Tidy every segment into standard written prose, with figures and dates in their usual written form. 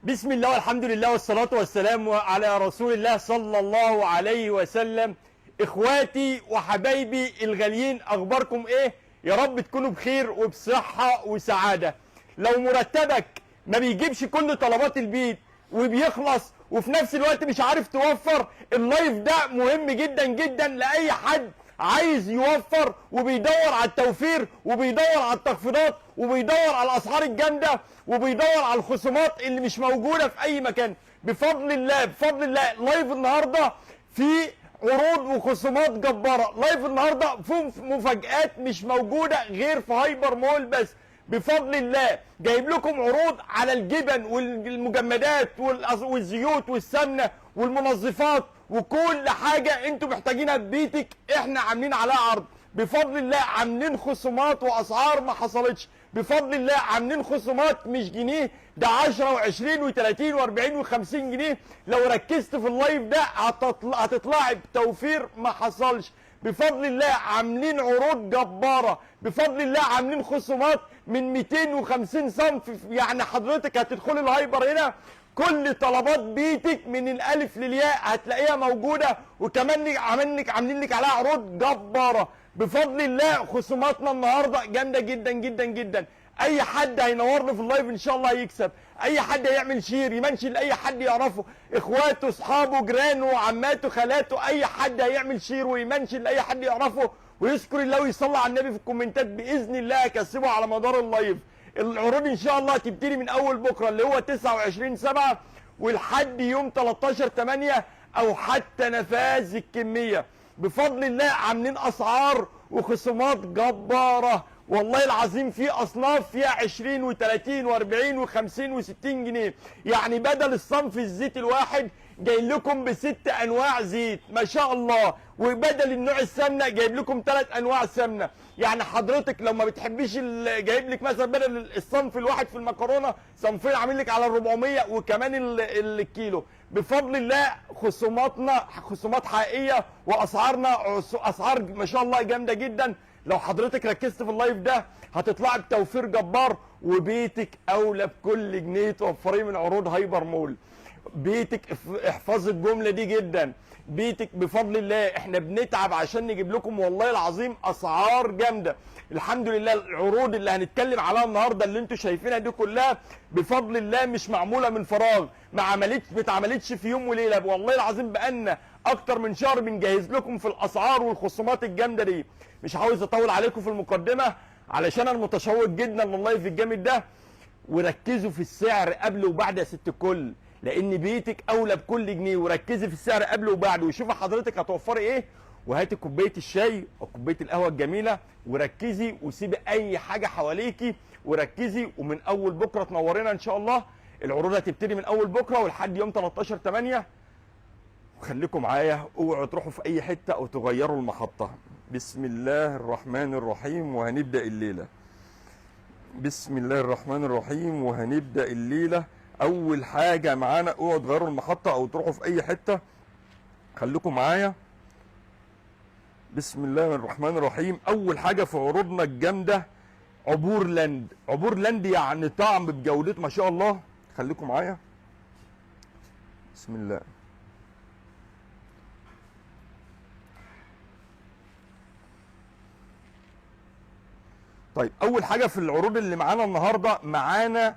بسم الله والحمد لله والصلاة والسلام على رسول الله صلى الله عليه وسلم. اخواتي وحبايبي الغاليين، اخباركم ايه؟ يا رب تكونوا بخير وبصحة وسعادة. لو مرتبك ما بيجيبش كل طلبات البيت وبيخلص وفي نفس الوقت مش عارف توفر، اللايف ده مهم جدا جدا لأي حد عايز يوفر وبيدور على التوفير وبيدور على التخفيضات وبيدور على الاسعار الجامده وبيدور على الخصومات اللي مش موجوده في اي مكان. بفضل الله بفضل الله لايف النهارده في عروض وخصومات جباره. لايف النهارده في مفاجآت مش موجوده غير في هايبر مول بس. بفضل الله جايب لكم عروض على الجبن والمجمدات والزيوت والسمنه والمنظفات وكل حاجه انتوا محتاجينها في بيتك احنا عاملين عليها عرض. بفضل الله عاملين خصومات واسعار ما حصلتش. بفضل الله عاملين خصومات مش جنيه، ده 10 و20 و30 و40 و50 جنيه. لو ركزت في اللايف ده هتطلعي بتوفير ما حصلش. بفضل الله عاملين عروض جباره. بفضل الله عاملين خصومات من 250 صنف. يعني حضرتك هتدخلي الهايبر هنا كل طلبات بيتك من الالف للياء هتلاقيها موجوده، وكمان عاملين لك عليها عروض جباره. بفضل الله خصوماتنا النهارده جامده جدا جدا جدا. اي حد هينورنا في اللايف ان شاء الله هيكسب. اي حد هيعمل شير يمنشن لاي حد يعرفه، اخواته اصحابه جيرانه عماته خالاته، اي حد هيعمل شير ويمنشن لاي حد يعرفه ويذكر الله ويصلي على النبي في الكومنتات، باذن الله هكسبه على مدار اللايف. العروض ان شاء الله هتبتدي من اول بكره اللي هو 29/7 ولحد يوم 13/8 او حتى نفاذ الكميه. بفضل الله عاملين اسعار وخصومات جباره والله العظيم. في اصناف فيها 20 و30 و40 و50 و60 جنيه. يعني بدل الصنف الزيت الواحد جاي لكم ب6 انواع زيت ما شاء الله، وبدل النوع السمنه جايب لكم 3 انواع سمنه. يعني حضرتك لو ما بتحبيش جايب لك مثلا بدل الصنف الواحد في المكرونه صنفين عامل لك على 400 وكمان الكيلو. بفضل الله خصوماتنا خصومات حقيقيه واسعارنا اسعار ما شاء الله جامده جدا. لو حضرتك ركزت في اللايف ده هتطلع بتوفير جبار، وبيتك اولى بكل جنيه توفريه من عروض هايبر مول. بيتك احفظ الجمله دي جدا، بيتك بفضل الله احنا بنتعب عشان نجيب لكم والله العظيم اسعار جامده. الحمد لله العروض اللي هنتكلم عليها النهارده اللي انتم شايفينها دي كلها بفضل الله مش معموله من فراغ، ما اتعملتش في يوم وليله. والله العظيم بقالنا اكتر من شهر بنجهز لكم في الاسعار والخصومات الجامده دي. مش عاوز اطول عليكم في المقدمه علشان انا متشوق جدا لللايف الجامد ده. وركزوا في السعر قبل وبعد يا ست الكل، لان بيتك اولى بكل جنيه. وركزي في السعر قبل وبعد وشوفي حضرتك هتوفري ايه، وهاتي كوبايه الشاي او كوبايه القهوه الجميله وركزي وسيبي اي حاجه حواليكي وركزي. ومن اول بكره تنورينا ان شاء الله. العروض هتبتدي من اول بكره ولحد يوم 13/8. وخليكم معايا، اوعوا تروحوا في اي حته او تغيروا المحطه. بسم الله الرحمن الرحيم وهنبدا الليله. بسم الله الرحمن الرحيم وهنبدا الليله. اول حاجه معانا اوعوا تغيروا المحطه او تروحوا في اي حته، خليكم معايا. بسم الله الرحمن الرحيم. اول حاجه في عروضنا الجامده عبور لاند. عبور لاند يعني طعم بجودته ما شاء الله. خليكم معايا. بسم الله. طيب اول حاجه في العروض اللي معانا النهارده معانا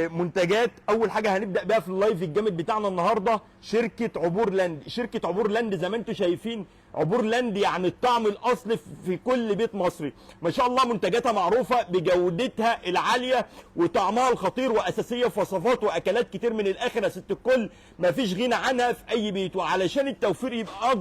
منتجات. اول حاجه هنبدا بيها في اللايف الجامد بتاعنا النهارده شركه عبور لاند. شركه عبور لاند زي ما انتم شايفين، عبور لاند يعني الطعم الاصلي في كل بيت مصري ما شاء الله. منتجاتها معروفه بجودتها العاليه وطعمها الخطير، واساسيه في وصفات واكلات كتير من الاخر يا ست الكل، مفيش غنى عنها في اي بيت. وعلشان التوفير يبقى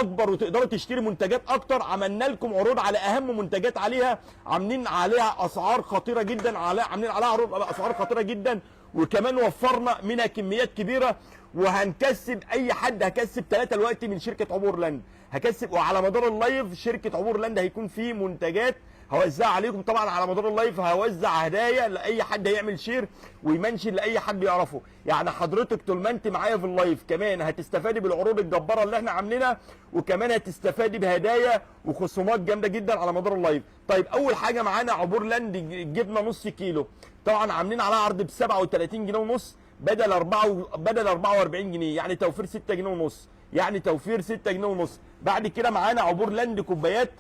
اكبر وتقدروا تشتري منتجات اكتر، عملنا لكم عروض على اهم منتجات عليها، عاملين عليها اسعار خطيره جدا، عاملين عليها عروض على اسعار خطيره جدا. وكمان وفرنا منها كميات كبيره. وهنكسب اي حد، هكسب 3 دلوقتي من شركه عبور لاند هكسب. وعلى مدار اللايف شركه عبور لاند هيكون في منتجات هوزعها عليكم. طبعا على مدار اللايف هوزع هدايا لاي حد هيعمل شير ويمنشن لاي حد يعرفه. يعني حضرتك طول ما انت معايا في اللايف كمان هتستفادي بالعروض الجباره اللي احنا عاملينها، وكمان هتستفادي بهدايا وخصومات جامده جدا على مدار اللايف. طيب اول حاجه معانا عبور لاند جبنه نص كيلو طبعا عاملين عليها عرض ب 37 جنيه ونص بدل 44 جنيه، يعني توفير 6 جنيه ونص، يعني توفير 6 جنيه ونص. بعد كده معانا عبور لاند كوبايات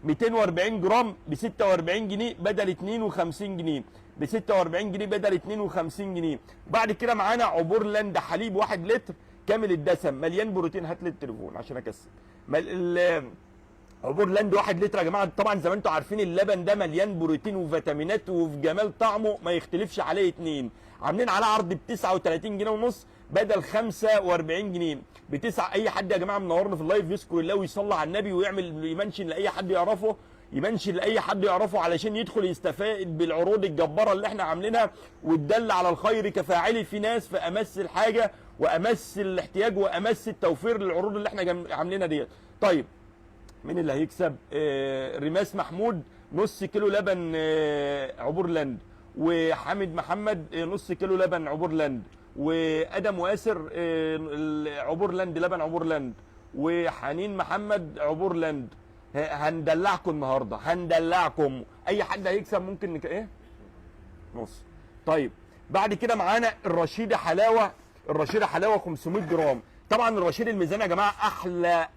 240 جرام ب 46 جنيه بدل 52 جنيه، ب 46 جنيه بدل 52 جنيه. بعد كده معانا عبور لاند حليب 1 لتر كامل الدسم مليان بروتين. هات لي التليفون عشان اكسب. عبور لاند 1 لتر يا جماعه، طبعا زي ما انتم عارفين اللبن ده مليان بروتين وفيتامينات وفي جمال طعمه ما يختلفش عليه اتنين. عاملين على عرض ب 39 جنيه ونص بدل 45 جنيه بتسعة. اي حد يا جماعه منورنا في اللايف يذكر الله ويصلي على النبي ويعمل يمنشن لاي حد يعرفه، يمنشن لاي حد يعرفه علشان يدخل يستفاد بالعروض الجباره اللي احنا عاملينها وتدل على الخير كفاعله. في ناس في امس الحاجه وامس الاحتياج وامس التوفير للعروض اللي احنا عاملينها ديت. طيب مين اللي هيكسب؟ ريماس محمود نص كيلو لبن عبور لاند، وحامد محمد نص كيلو لبن عبور لاند، وادم واسر عبور لاند لبن عبور لاند، وحنين محمد عبور لاند. هندلعكم النهارده، هندلعكم. اي حد هيكسب ممكن ايه نص. طيب بعد كده معانا الرشيده حلاوه، الرشيده حلاوه 500 جرام. طبعا الرشيد الميزان يا جماعه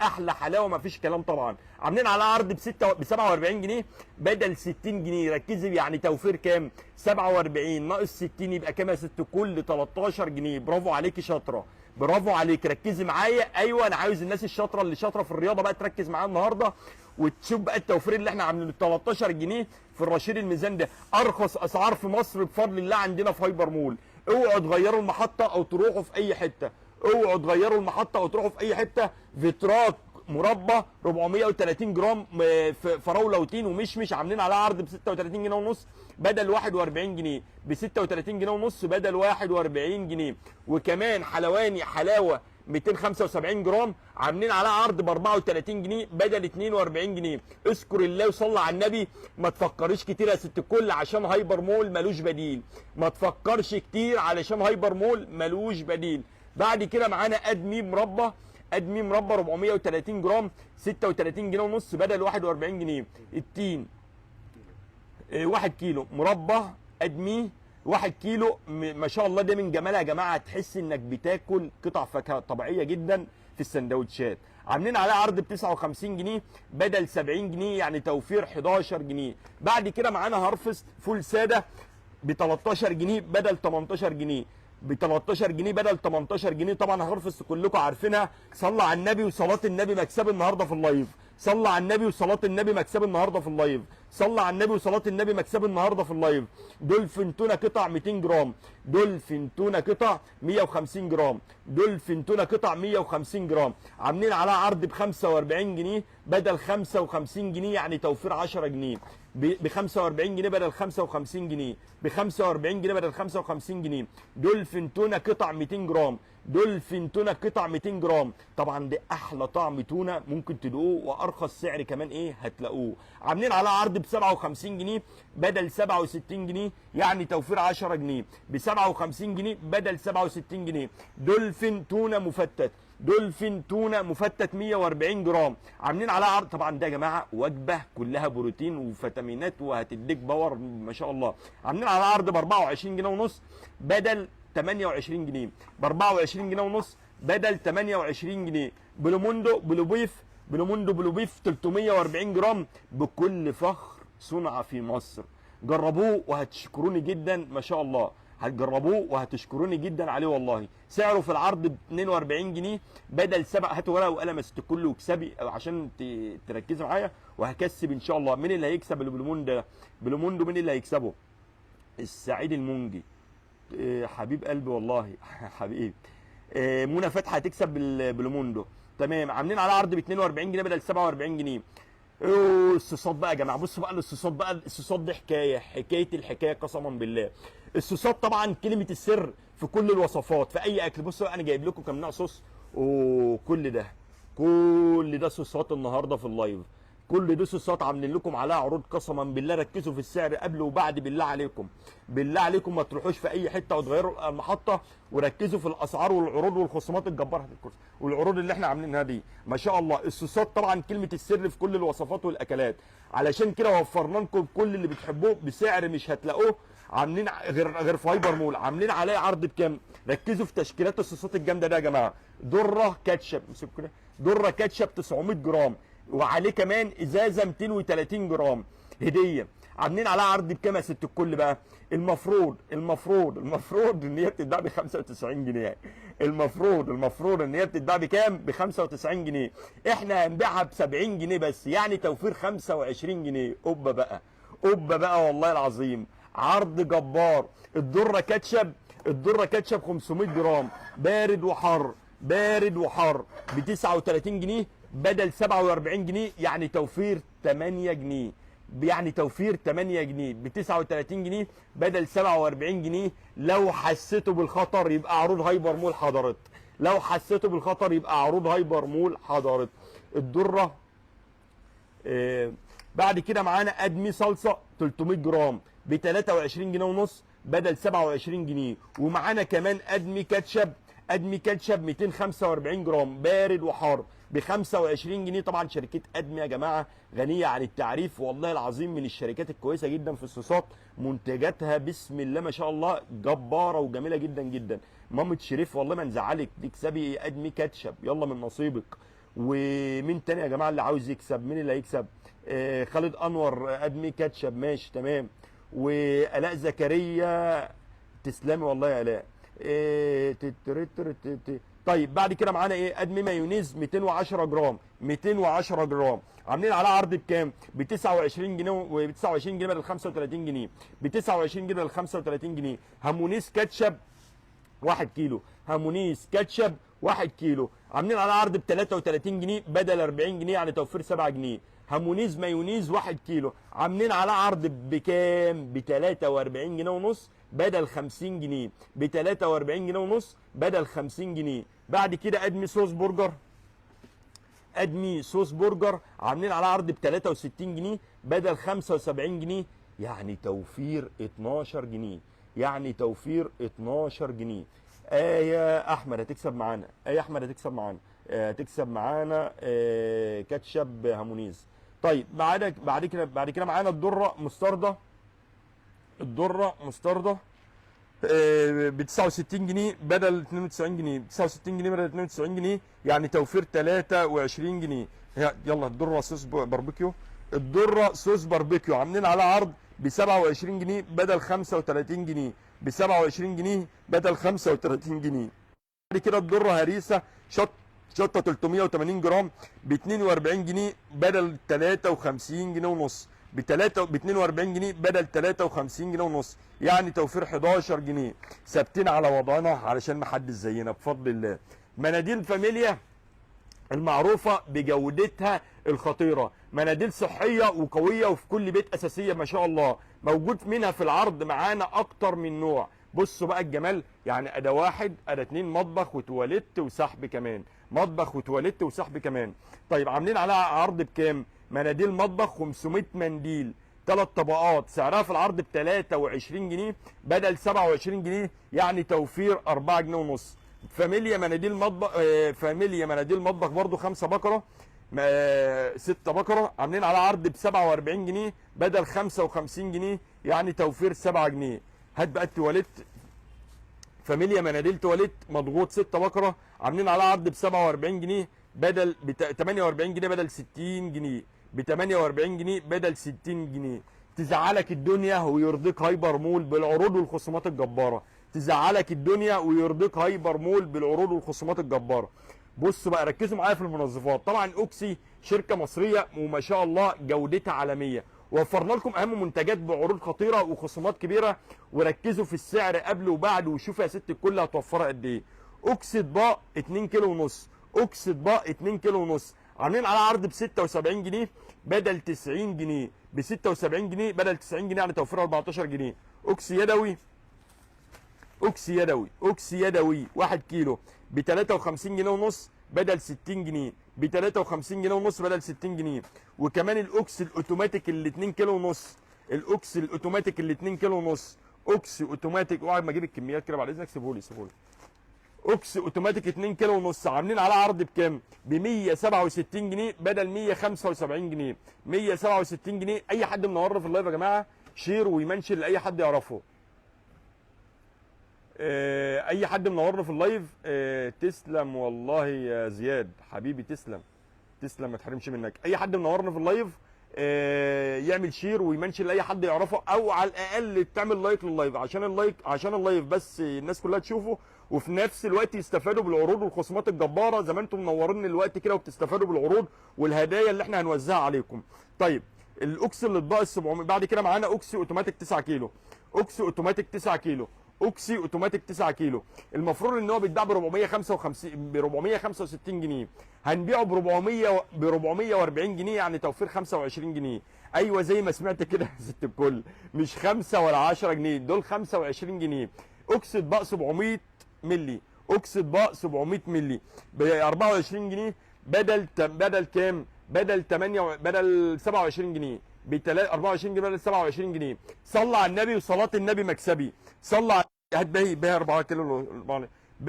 احلى حلاوه ما فيش كلام. طبعا عاملين على عرض ب 47 جنيه بدل 60 جنيه. ركزي يعني توفير كام؟ 47 ناقص 60 يبقى كام يا ست الكل؟ 13 جنيه. برافو عليكي شاطره، برافو عليك. ركزي معايا. ايوه انا عاوز الناس الشاطره اللي شاطره في الرياضه بقى تركز معايا النهارده وتشوف بقى التوفير اللي احنا عاملينه. 13 جنيه في الرشيد الميزان ده ارخص اسعار في مصر بفضل الله عندنا في هايبر مول. اوعوا تغيروا المحطه او تروحوا في اي حته، اوعوا تغيروا المحطه او تروحوا في اي حته. فيتراك مربى 430 جرام فراوله وتين ومشمش عاملين عليها عرض ب 36 جنيه ونص بدل 41 جنيه، ب 36 جنيه ونص بدل 41 جنيه. وكمان حلواني حلاوه 275 جرام عاملين عليها عرض ب 34 جنيه بدل 42 جنيه. اذكر الله وصلي على النبي. ما تفكريش كتير يا ست الكل عشان هايبر مول ملوش بديل، ما تفكرش كتير علشان هايبر مول ملوش بديل. بعد كده معانا ادمي مربى، ادمي مربى 430 جرام 36 جنيه ونص بدل 41 جنيه. التين 1 كيلو مربى ادمي 1 كيلو ما شاء الله. ده من جمالها يا جماعه تحس انك بتاكل قطع فاكهه طبيعيه جدا في السندوتشات. عاملين عليها عرض ب 59 جنيه بدل 70 جنيه يعني توفير 11 جنيه. بعد كده معانا هارفست فول ساده ب 13 جنيه بدل 18 جنيه، ب 13 جنيه بدل 18 جنيه. طبعا هارفست كلكم عارفينها. صلى على النبي وصلاه النبي مكسب النهارده في اللايف. صلى على النبي وصلاه النبي مكسب النهارده في اللايف. صلى على النبي وصلاه النبي مكسب النهارده في اللايف. دولفين تونه قطع 200 جرام، دولفين تونه قطع 150 جرام، دولفين تونه قطع 150 جرام عاملين عليها عرض ب 45 جنيه بدل 55 جنيه يعني توفير 10 جنيه، ب 45 جنيه بدل 55 جنيه، ب 45 جنيه بدل 55 جنيه. دولفين تونه قطع 200 جرام، دولفين تونه قطع 200 جرام. طبعا ده احلى طعم تونه ممكن تدوقوه وارخص سعر كمان ايه هتلاقوه. عاملين على عرض ب 57 جنيه بدل 67 جنيه يعني توفير 10 جنيه، ب 57 جنيه بدل 67 جنيه. دولفين تونه مفتت، دولفين تونه مفتت 140 جرام عاملين عليها عرض. طبعا ده يا جماعه وجبه كلها بروتين وفيتامينات وهتديك باور ما شاء الله. عاملين عليها عرض ب 24 جنيه ونص بدل 28 جنيه، ب 24 جنيه ونص بدل 28 جنيه. بلوموندو بلوبيف، بلوموندو بلوبيف 340 جرام بكل فخر صنع في مصر. جربوه وهتشكروني جدا ما شاء الله، هتجربوه وهتشكروني جدا عليه والله. سعره في العرض ب 42 جنيه بدل 7. هاتوا ورقه وقلم يا ست الكل واكسبي عشان تركزوا معايا وهكسب ان شاء الله. مين اللي هيكسب البلوموندو ده؟ بلوموندو مين اللي هيكسبه؟ السعيد المنجي حبيب قلبي والله حبيبي. منى فتحي هتكسب البلوموندو تمام. عاملين على عرض ب 42 جنيه بدل 47 جنيه. الصوصات بقى يا جماعه، بصوا بقى الصوصات بقى. الصوصات دي حكايه الحكايه قسما بالله. الصوصات طبعا كلمه السر في كل الوصفات في اي اكل. بصوا انا جايب لكم كام نوع صوص وكل ده صوصات النهارده في اللايف. كل دي صوصات عاملين لكم عليها عروض قسما بالله. ركزوا في السعر قبل وبعد بالله عليكم، بالله عليكم ما تروحوش في اي حته وتغيروا المحطه، وركزوا في الاسعار والعروض والخصومات الجباره والعروض اللي احنا عاملينها دي ما شاء الله. الصوصات طبعا كلمه السر في كل الوصفات والاكلات، علشان كده وفرنا لكم كل اللي بتحبوه بسعر مش هتلاقوه عاملين غير في هايبر مول عاملين عليه عرض بكام؟ ركزوا في تشكيلات الصوصات الجامده ده يا جماعه. دره كاتشب، امسكوا كده، دره كاتشب 900 جرام، وعليه كمان ازازه 230 جرام هديه. عاملين عليها عرض بكام يا ست الكل بقى؟ المفروض ان هي بتتباع ب 95 جنيه. المفروض ان هي بتتباع بكام؟ ب 95 جنيه. احنا هنبيعها ب 70 جنيه بس، يعني توفير 25 جنيه. اوبا بقى والله العظيم، عرض جبار. الدره كاتشب 500 جرام بارد وحر ب 39 جنيه بدل 47 جنيه، يعني توفير 8 جنيه. ب 39 جنيه بدل 47 جنيه. لو حسيتوا بالخطر يبقى عروض هايبر مول حضرت. الدره بعد كده معانا ادمي صلصه 300 جرام ب 23 جنيه ونص بدل 27 جنيه. ومعانا كمان ادمي كاتشب 245 جرام بارد وحار ب 25 جنيه. طبعا شركه ادمي يا جماعه غنيه عن التعريف، والله العظيم من الشركات الكويسه جدا في الصوصات، منتجاتها بسم الله ما شاء الله جباره وجميله جدا جدا. مامة شريف والله ما نزعلك، تكسبي ادمي كاتشب، يلا من نصيبك. ومين تاني يا جماعه اللي عاوز يكسب؟ مين اللي هيكسب؟ خالد انور ادمي كاتشب، ماشي تمام. والاء زكريا، تسلمي والله يا الاء. طيب بعد كده معانا ايه؟ ادمي مايونيز 210 جرام عاملين على عرض بكام؟ ب 29 جنيه و 29 جنيه بدل 35 جنيه، ب 29 جنيه بدل 35 جنيه. هامونيز كاتشب 1 كيلو، 1 كيلو عاملين على عرض ب 33 جنيه بدل 40 جنيه، يعني توفير 7 جنيه. هامونيز مايونيز 1 كيلو عاملين على عرض بكام؟ ب 43 جنيه ونص بدل 50 جنيه، ب 43 جنيه ونص بدل 50 جنيه. بعد كده ادمي صوص برجر عاملين على عرض ب 63 جنيه بدل 75 جنيه، يعني توفير 12 جنيه. احمد هتكسب معانا، هتكسب معانا كاتشب هامونيز. طيب بعد كده معانا الدره مستردة ب 69 جنيه بدل 92 جنيه، ب 69 جنيه بدل 92 جنيه، يعني توفير 23 جنيه. يلا الدره صوص باربيكيو عاملين على عرض ب 27 جنيه بدل 35 جنيه، ب 27 جنيه بدل 35 جنيه. بعد كده الدره هريسه شطه 380 جرام ب 42 جنيه بدل 53 جنيه ونص، ب 42 جنيه بدل 53 جنيه ونص، يعني توفير 11 جنيه. ثابتين على وضعنا علشان ما حدش زينا بفضل الله. مناديل فاميليا المعروفه بجودتها الخطيره، مناديل صحيه وقويه وفي كل بيت اساسيه ما شاء الله، موجود منها في العرض معانا اكتر من نوع. بصوا بقى الجمال، يعني اداه واحد، اداه اتنين، مطبخ وتواليت وسحب كمان. طيب عاملين عليها عرض بكام؟ مناديل مطبخ 500 منديل 3 طبقات، سعرها في العرض ب 23 جنيه بدل 27 جنيه، يعني توفير 4 جنيه ونص. فاميليا مناديل مطبخ برضو 5 بكره 6 بكره عاملين على عرض ب 47 جنيه بدل 55 جنيه، يعني توفير 7 جنيه. هات بقى التواليت، فاميليا مناديل تواليت مضغوط 6 بكره عاملين على عرض ب 47 جنيه بدل 48 جنيه بدل 60 جنيه، ب 48 جنيه بدل 60 جنيه. تزعلك الدنيا ويرضيك هايبر مول بالعروض والخصومات الجباره. بصوا بقى ركزوا معايا في المنظفات. طبعا اوكسي شركه مصريه وما شاء الله جودتها عالميه، وفرنا لكم اهم منتجات بعروض خطيره وخصومات كبيره، وركزوا في السعر قبل وبعد وشوفوا يا ست الكل هتوفرها قد ايه. اوكسي اطباق 2 كيلو ونص عاملين على عرض ب 76 جنيه بدل 90 جنيه، ب 76 جنيه بدل 90 جنيه، يعني توفير 14 جنيه. اوكسي يدوي 1 كيلو ب 53 جنيه ونص بدل 60 جنيه، ب 53 جنيه ونص بدل 60 جنيه. وكمان الاوكس الاوتوماتيك ال 2 كيلو ونص، اوكس اوتوماتيك، اوعى ما اجيب الكميات كده بعد اذنك، سيبهولي. اوكس اوتوماتيك 2 كيلو ونص عاملين على عرض بكام؟ ب 167 جنيه بدل 175 جنيه، 167 جنيه. اي حد منورنا في اللايف يا جماعه شير ويمنشن لاي حد يعرفه. اي حد منورنا في اللايف، تسلم والله يا زياد حبيبي، تسلم تسلم ما تحرمش منك. اي حد منورنا في اللايف يعمل شير ويمنشن لاي حد يعرفه، او على الاقل تعمل لايك لللايف، عشان اللايف بس الناس كلها تشوفه، وفي نفس الوقت يستفادوا بالعروض والخصومات الجباره زي ما انتم منورين الوقت كده، وبتستفادوا بالعروض والهدايا اللي احنا هنوزعها عليكم. طيب الاوكس اللي اتباع ال 700، بعد كده معانا اوكسي اوتوماتيك 9 كيلو، اوكسي اوتوماتيك 9 كيلو، اوكسي اوتوماتيك 9 كيلو. المفروض ان هو بيتباع ب 465 جنيه، هنبيعه ب 440 جنيه، يعني توفير 25 جنيه. ايوه زي ما سمعت كده يا ست الكل، مش 5 ولا 10 جنيه، دول 25 جنيه. اوكس اطباق 700 مللي، اوكس اطباق 700 مللي ب 24 جنيه، بدل كام؟ بدل 27 جنيه، ب 24 جنيه بدل 27 جنيه. صلى على النبي، وصلاه النبي مكسبي. صلى على هات باهي 4 كيلو،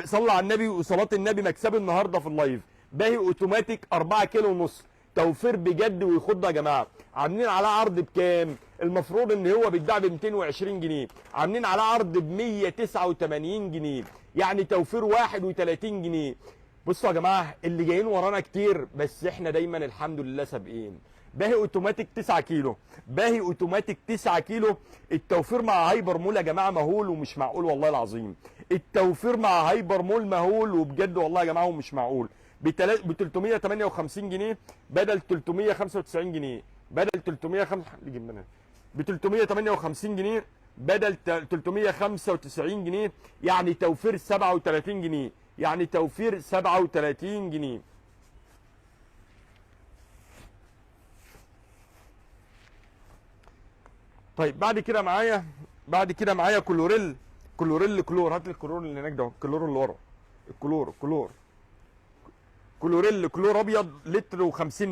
صلى على النبي وصلاه النبي مكسبي النهارده في اللايف. باهي اوتوماتيك 4 كيلو ونص، توفير بجد ويخض يا جماعه. عاملين على عرض بكام؟ المفروض ان هو بيتباع ب 220 جنيه، عاملين على عرض ب 189 جنيه، يعني توفير 31 جنيه. بصوا يا جماعه اللي جايين ورانا كتير، بس احنا دايما الحمد لله سابقين. باهي اوتوماتيك 9 كيلو، باهي اوتوماتيك 9 كيلو. التوفير مع هايبر مول يا جماعه مهول ومش معقول والله العظيم. التوفير مع هايبر مول مهول وبجد والله يا جماعه ومش معقول. ب 358 جنيه بدل 395 جنيه، بدل 358 جنيه بدل 395 جنيه، يعني توفير 37 جنيه، يعني توفير 37 جنيه. طيب بعد كده معايا كلور. هات لي الكلور اللي هناك ده، الكلور اللي ورا، كلور ابيض لتر و50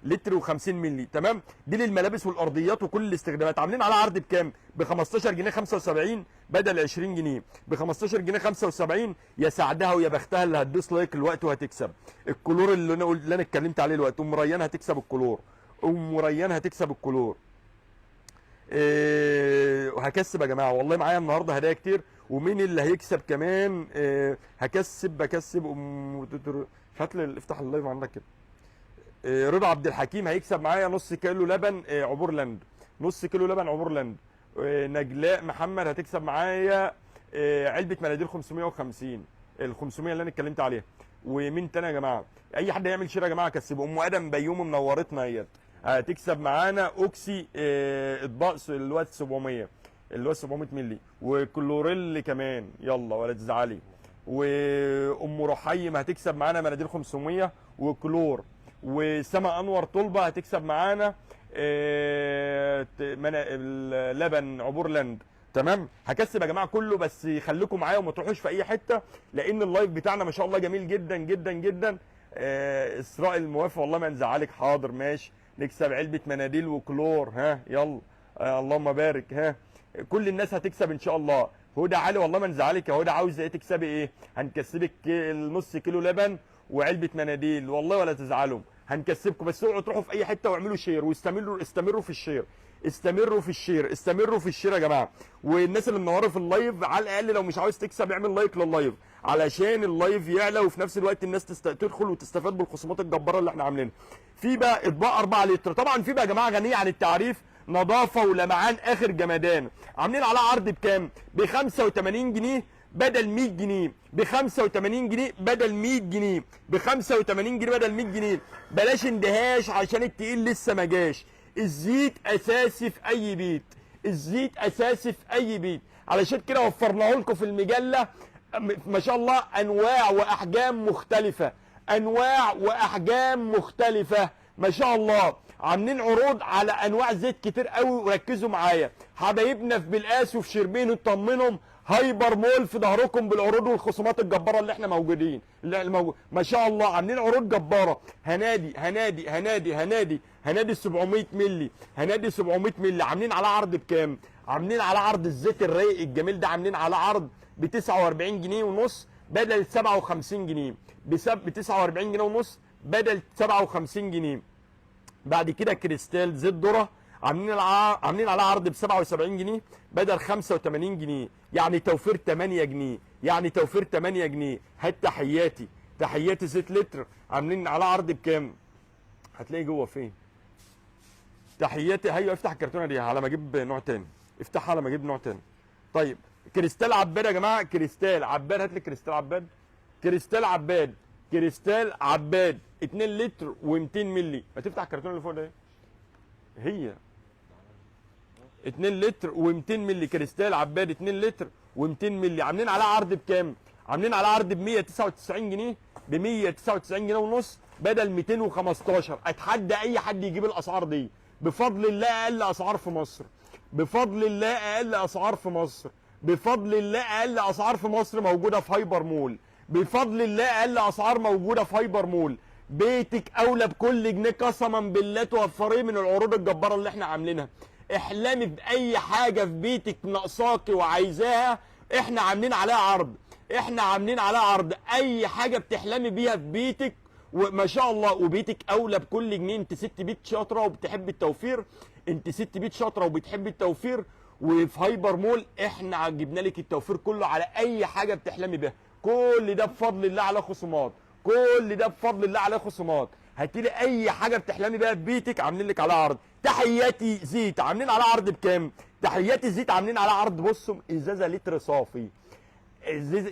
لتر و50 مللي، تمام. دي للملابس والارضيات وكل الاستخدامات. عاملين على عرض بكام؟ ب 15 جنيه 75 بدل 20 جنيه، ب 15 جنيه 75. يا سعدها ويا بختها اللي هتدوس لايك الوقت وهتكسب الكلور اللي انا اتكلمت عليه الوقت. ام ريان هتكسب الكلور، وهكسب يا جماعه والله. معايا النهارده هدايا كتير، ومين اللي هيكسب كمان؟ بكسب هات لي افتح اللايف عندك كده. رضا عبد الحكيم هيكسب معايا نص كيلو لبن عبور لاند، نص كيلو لبن عبور لاند. نجلاء محمد هتكسب معايا علبه مناديل 550، ال 500 اللي انا اتكلمت عليها. ومين تاني يا جماعه؟ اي حد هيعمل شير يا جماعه كسبه. ام ادم بيوم منورتنا اهيت هتكسب معانا اوكسي اطباق اللي هو 700 مللي، وكلوريل كمان، يلا ولا تزعلي. وام رحيم هتكسب معانا مناديل 500 وكلور. وسما انور طلبه هتكسب معانا لبن عبور لاند، تمام. هكسب يا جماعه كله، بس خليكم معايا وما تروحوش في اي حته، لان اللايف بتاعنا ما شاء الله جميل جدا جدا جدا. اسراء الموافق والله ما نزعلك، حاضر ماشي. نكسب علبه مناديل وكلور، ها يلا. اللهم بارك، ها كل الناس هتكسب ان شاء الله. هدى علي والله ما نزعلك يا هدى، عاوزه ايه تكسبي ايه؟ هنكسبك النص كيلو لبن وعلبه مناديل والله ولا تزعلوا، هنكسبكم. بس اوعوا تروحوا في اي حته واعملوا شير، واستمروا في الشير، استمروا في الشير يا جماعه. والناس اللي منوره في اللايف على الاقل لو مش عاوز تكسب اعمل لايك لللايف علشان اللايف يعلى، وفي نفس الوقت الناس تدخل وتستفاد بالخصومات الجباره اللي احنا عاملينها. في بقى اطباق 4 لتر، طبعا في بقى يا جماعه غنيه عن التعريف، نظافه ولمعان اخر جمدان. عاملين على عرض بكام؟ ب 85 جنيه بدل 100 جنيه، ب 85 جنيه بدل 100 جنيه، ب 85 جنيه بدل 100 جنيه. بلاش اندهاش عشان التقيل لسه ما جاش. الزيت اساسي في اي بيت، الزيت اساسي في اي بيت، علشان كده وفرناه لكم في المجله ما شاء الله انواع واحجام مختلفه، انواع واحجام مختلفه ما شاء الله. عاملين عروض على انواع زيت كتير قوي، وركزوا معايا حبايبنا في بلقاس وفي شربين اطمنهم، هايبر مول في ظهركم بالعروض والخصومات الجباره اللي احنا موجودين ما شاء الله. عاملين عروض جباره. هنادي 700 مللي، هنادي 700 مللي. عاملين على عرض بكام؟ عاملين على عرض الزيت الرايق الجميل ده، عاملين على عرض ب 49 جنيه ونص بدل 57 جنيه، ب 49 جنيه ونص بدل 57 جنيه. بعد كده كريستال زيت ذره عاملين على عرض ب 77 جنيه بدل 85 جنيه، يعني توفير 8 جنيه، يعني توفير 8 جنيه. هات تحياتي، تحياتي زيت لتر عاملين على عرض بكام؟ هتلاقي جوه فين؟ تحياتي. ايوه افتح الكرتونه دي على ما اجيب نوع تاني، افتحها على ما اجيب نوع تاني. طيب كريستال عباد يا جماعه، كريستال عباد، هات لي كريستال عباد، كريستال عباد، كريستال عباد 2 لتر و200 مللي. ما تفتح الكرتونه اللي فوق ده، هي 2 لتر و200 مللي كريستال عباد 2 لتر و200 مللي. عاملين عليها عرض بكام؟ عاملين عليها عرض ب 199 جنيه، ب 199 جنيه ونص بدل 215. اتحدى اي حد يجيب الاسعار دي. بفضل الله اقل اسعار في مصر، بفضل الله اقل اسعار في مصر، بفضل الله اقل اسعار في مصر موجوده في هايبر مول، بفضل الله اقل اسعار موجوده في هايبر مول. بيتك اولى بكل جنيه قسما بالله توفريه من العروض الجباره اللي احنا عاملينها. احلمي باي حاجه في بيتك ناقصاكي وعايزاها، احنا عاملين عليها عرض، احنا عاملين عليها عرض. اي حاجه بتحلمي بيها في بيتك وما شاء الله، وبيتك اولى بكل جنيه. انت ست بيت شاطره وبتحب التوفير، انت ست بيت شاطره وبتحب التوفير. وفي هايبر مول احنا جبنا لك التوفير كله على اي حاجه بتحلمي بيها. كل ده بفضل الله على خصومات، كل ده بفضل الله على خصومات. هاتيلي اي حاجه بتحلمي بيها في بيتك عاملين لك عليها عرض. تحياتي زيت عاملين عليها عرض بكام؟ تحياتي زيت عاملين عليها عرض، بصوا ازازه لتر صافي.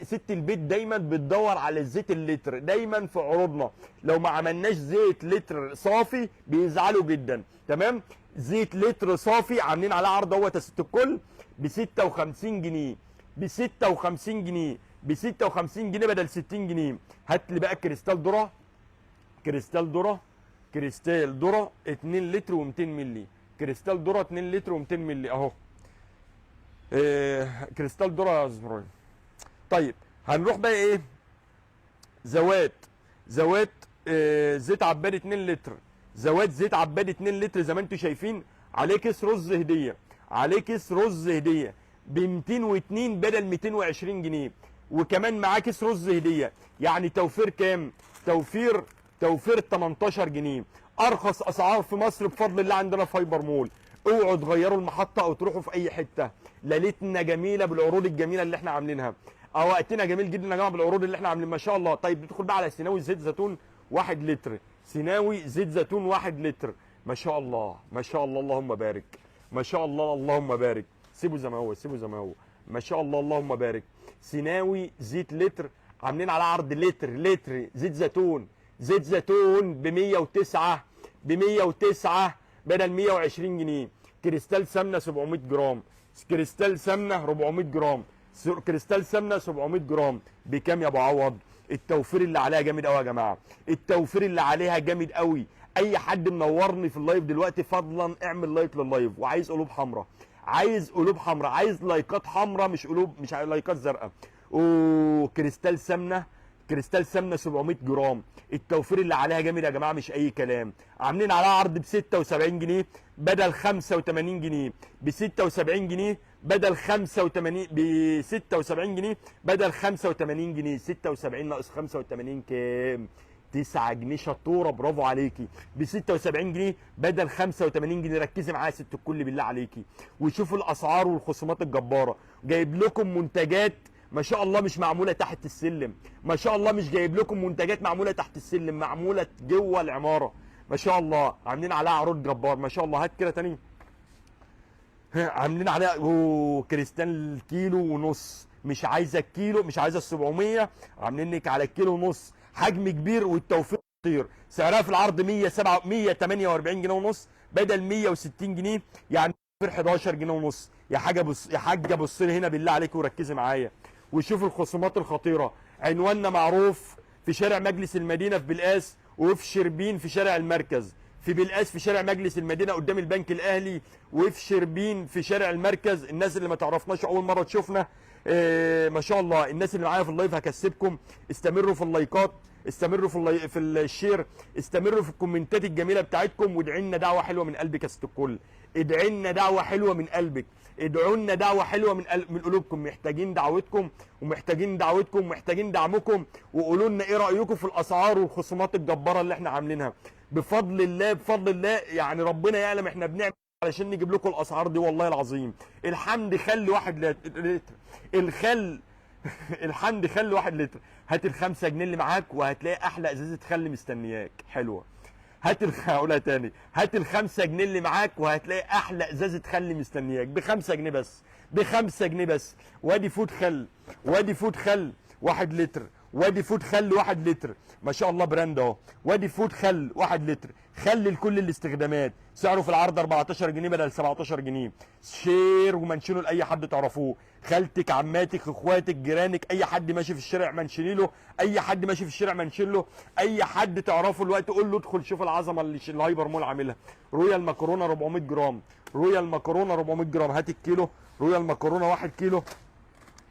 ست البيت دايما بتدور على الزيت اللتر دايما في عروضنا. لو ما عملناش زيت لتر صافي بيزعلوا جدا. تمام، زيت لتر صافي عاملين عليه عرض اهوت يا ست الكل ب 56 جنيه، ب 56 جنيه، ب 56 جنيه بدل 60 جنيه. هات لي بقى كريستال ذره، كريستال ذره، كريستال ذره 2 لتر و200 مللي، كريستال ذره 2 لتر و200 مللي اهو. كريستال ذره يا زمران. طيب هنروح بقى ايه؟ زوات، زوات زيت عباد 2 لتر، زوات زيت عباد 2 لتر زي ما انتم شايفين. عليه كيس رز هديه، عليه كيس رز هديه ب 202 بدل 220 جنيه، وكمان معاه كيس رز هديه. يعني توفير كام؟ توفير 18 جنيه. ارخص اسعار في مصر بفضل الله عندنا في هايبر مول. اوعوا تغيروا المحطه او تروحوا في اي حته. ليلتنا جميله بالعروض الجميله اللي احنا عاملينها. وقتنا جميل جدا يا جماعه بالعروض اللي احنا عاملين ما شاء الله. طيب ندخل بقى على سيناوي زيت زيتون 1 لتر، سيناوي زيت زيتون 1 لتر. ما شاء الله ما شاء الله اللهم بارك، ما شاء الله اللهم بارك. سيبه زي ما هو، سيبه زي ما هو، ما شاء الله اللهم بارك. سيناوي زيت لتر عاملين على عرض لتر زيت زيتون، زيت زيتون ب 109، ب 109 بدل 120 جنيه. كريستال سمنه 700 جرام، كريستال سمنه 400 جرام، كريستال سمنه 700 جرام بكام يا ابو عوض؟ التوفير اللي عليها جامد قوي يا جماعه، التوفير اللي عليها جامد قوي. اي حد منورني في اللايف دلوقتي فضلا اعمل لايك لللايف. وعايز قلوب حمراء، عايز قلوب حمراء، عايز لايكات حمراء مش قلوب، مش لايكات زرقاء. كريستال سمنه، كريستال سمنه 700 جرام. التوفير اللي عليها جامد يا جماعه مش اي كلام. عاملين عليها عرض ب 76 جنيه بدل 85 جنيه، ب 76 جنيه بدل 85، ب 76 جنيه بدل 85 جنيه. 76 ناقص 85 كام؟ 9 جنيه. شطوره برافو عليكي. ب 76 جنيه بدل 85 جنيه. ركزي معايا يا ست الكل بالله عليكي وشوفوا الاسعار والخصومات الجباره. جايب لكم منتجات ما شاء الله مش معموله تحت السلم، ما شاء الله مش جايب لكم منتجات معموله تحت السلم، معموله جوه العماره ما شاء الله. عاملين عليها عروض جبار ما شاء الله. هات كده تاني. عاملين عليها كريستال كيلو ونص، مش عايزه الكيلو، مش عايزه ال 700، عاملين لك على الكيلو ونص. حجم كبير والتوفير خطير. سعرها في العرض 148 جنيه ونص بدل 160 جنيه، يعني توفير 11 جنيه ونص. يا حاجه يا حاجه بصي لي هنا بالله عليك وركزي معايا وشوفوا الخصومات الخطيره. عنواننا معروف في شارع مجلس المدينه في بلقاس، وفي شربين في شارع المركز. في بلقاس في شارع مجلس المدينه قدام البنك الاهلي، وفي شربين في شارع المركز. الناس اللي ما تعرفناش اول مره تشوفنا ما شاء الله. الناس اللي معايا في اللايف هكسبكم. استمروا في اللايكات، استمروا في الشير، استمروا في الكومنتات الجميله بتاعتكم، وادعي لنا دعوه حلوه من قلبك يا ست الكل. ادعي لنا دعوه حلوه من قلبك، ادعوا لنا دعوه حلوه من قلوبكم. محتاجين دعوتكم ومحتاجين دعوتكم ومحتاجين دعمكم. وقولوا لنا ايه رايكم في الاسعار والخصومات الجباره اللي احنا عاملينها. بفضل الله بفضل الله يعني ربنا يعلم احنا بنعمل علشان نجيب لكم الاسعار دي والله العظيم. الحمد خل 1 لتر، الخل الحمد خل 1 لتر. هات ال5 جنيه اللي معاك وهتلاقي احلى ازازه خل مستنياك حلوه. هقولها تاني، هات ال5 جنيه اللي معاك وهتلاقي احلى ازازه خل مستنياك ب5 جنيه بس، ب5 جنيه بس. وادي فود خل، وادي فود خل 1 لتر، وادي فود خل 1 لتر ما شاء الله براند اهو. وادي فود خل 1 لتر، خل لكل الاستخدامات، سعره في العرض 14 جنيه بدل 17 جنيه. شير ومنشنه لاي حد تعرفوه، خالتك، عماتك، اخواتك، جيرانك، اي حد ماشي في الشارع منشني له، اي حد ماشي في الشارع منشن له، اي حد تعرفه الوقت قول له ادخل شوف العظمه اللي الهايبر مول عاملها. رويال مكرونه 400 جرام، رويال مكرونه 400 جرام، هات الكيلو. رويال مكرونه 1 كيلو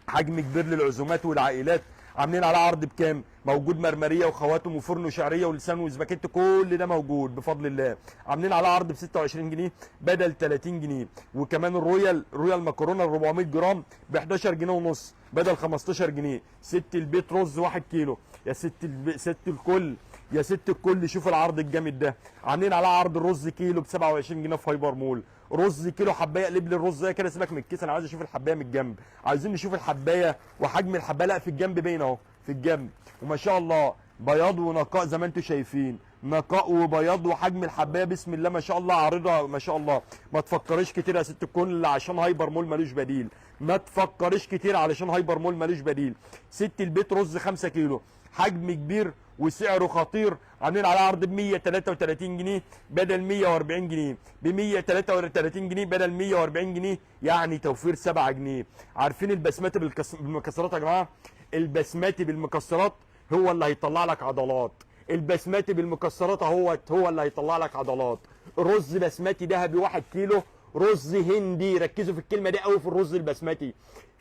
حجم كبير للعزومات والعائلات. عاملين على عرض بكام؟ موجود مرمريه وخواتم وفرن وشعريه ولسان وسباكيت، كل ده موجود بفضل الله. عاملين على عرض ب 26 جنيه بدل 30 جنيه. وكمان رويال مكرونه 400 جرام ب 11 جنيه ونص بدل 15 جنيه. ست البيت رز 1 كيلو، يا ست الكل، يا ست الكل شوف العرض الجامد ده. عاملين على عرض الرز كيلو ب 27 جنيه في هايبر مول. رز كيلو حبايه، قلب لي الرز ده كده، سيبك من الكيس، انا عايز اشوف الحبايه من الجنب. عايزين نشوف الحبايه وحجم الحبايه. لا في الجنب باين اهو، في الجنب، وما شاء الله بياض ونقاء زي ما انتم شايفين، نقاء وبياض وحجم الحبايه بسم الله ما شاء الله، عارضه ما شاء الله. ما تفكريش كتير يا ست الكل عشان هايبر مول ملوش بديل، ما تفكريش كتير علشان هايبر مول ملوش بديل. ست البيت رز 5 كيلو حجم كبير وسعره خطير. عاملين على عرض ب 133 جنيه بدل 140 جنيه، ب 133 جنيه بدل 140 جنيه، يعني توفير 7 جنيه. عارفين البسماتي بالمكسرات يا جماعه؟ البسماتي بالمكسرات هو اللي هيطلع لك عضلات، البسماتي بالمكسرات هو اللي هيطلع لك عضلات. رز بسماتي ذهبي 1 كيلو، رز هندي، ركزوا في الكلمه دي قوي في الرز البسماتي.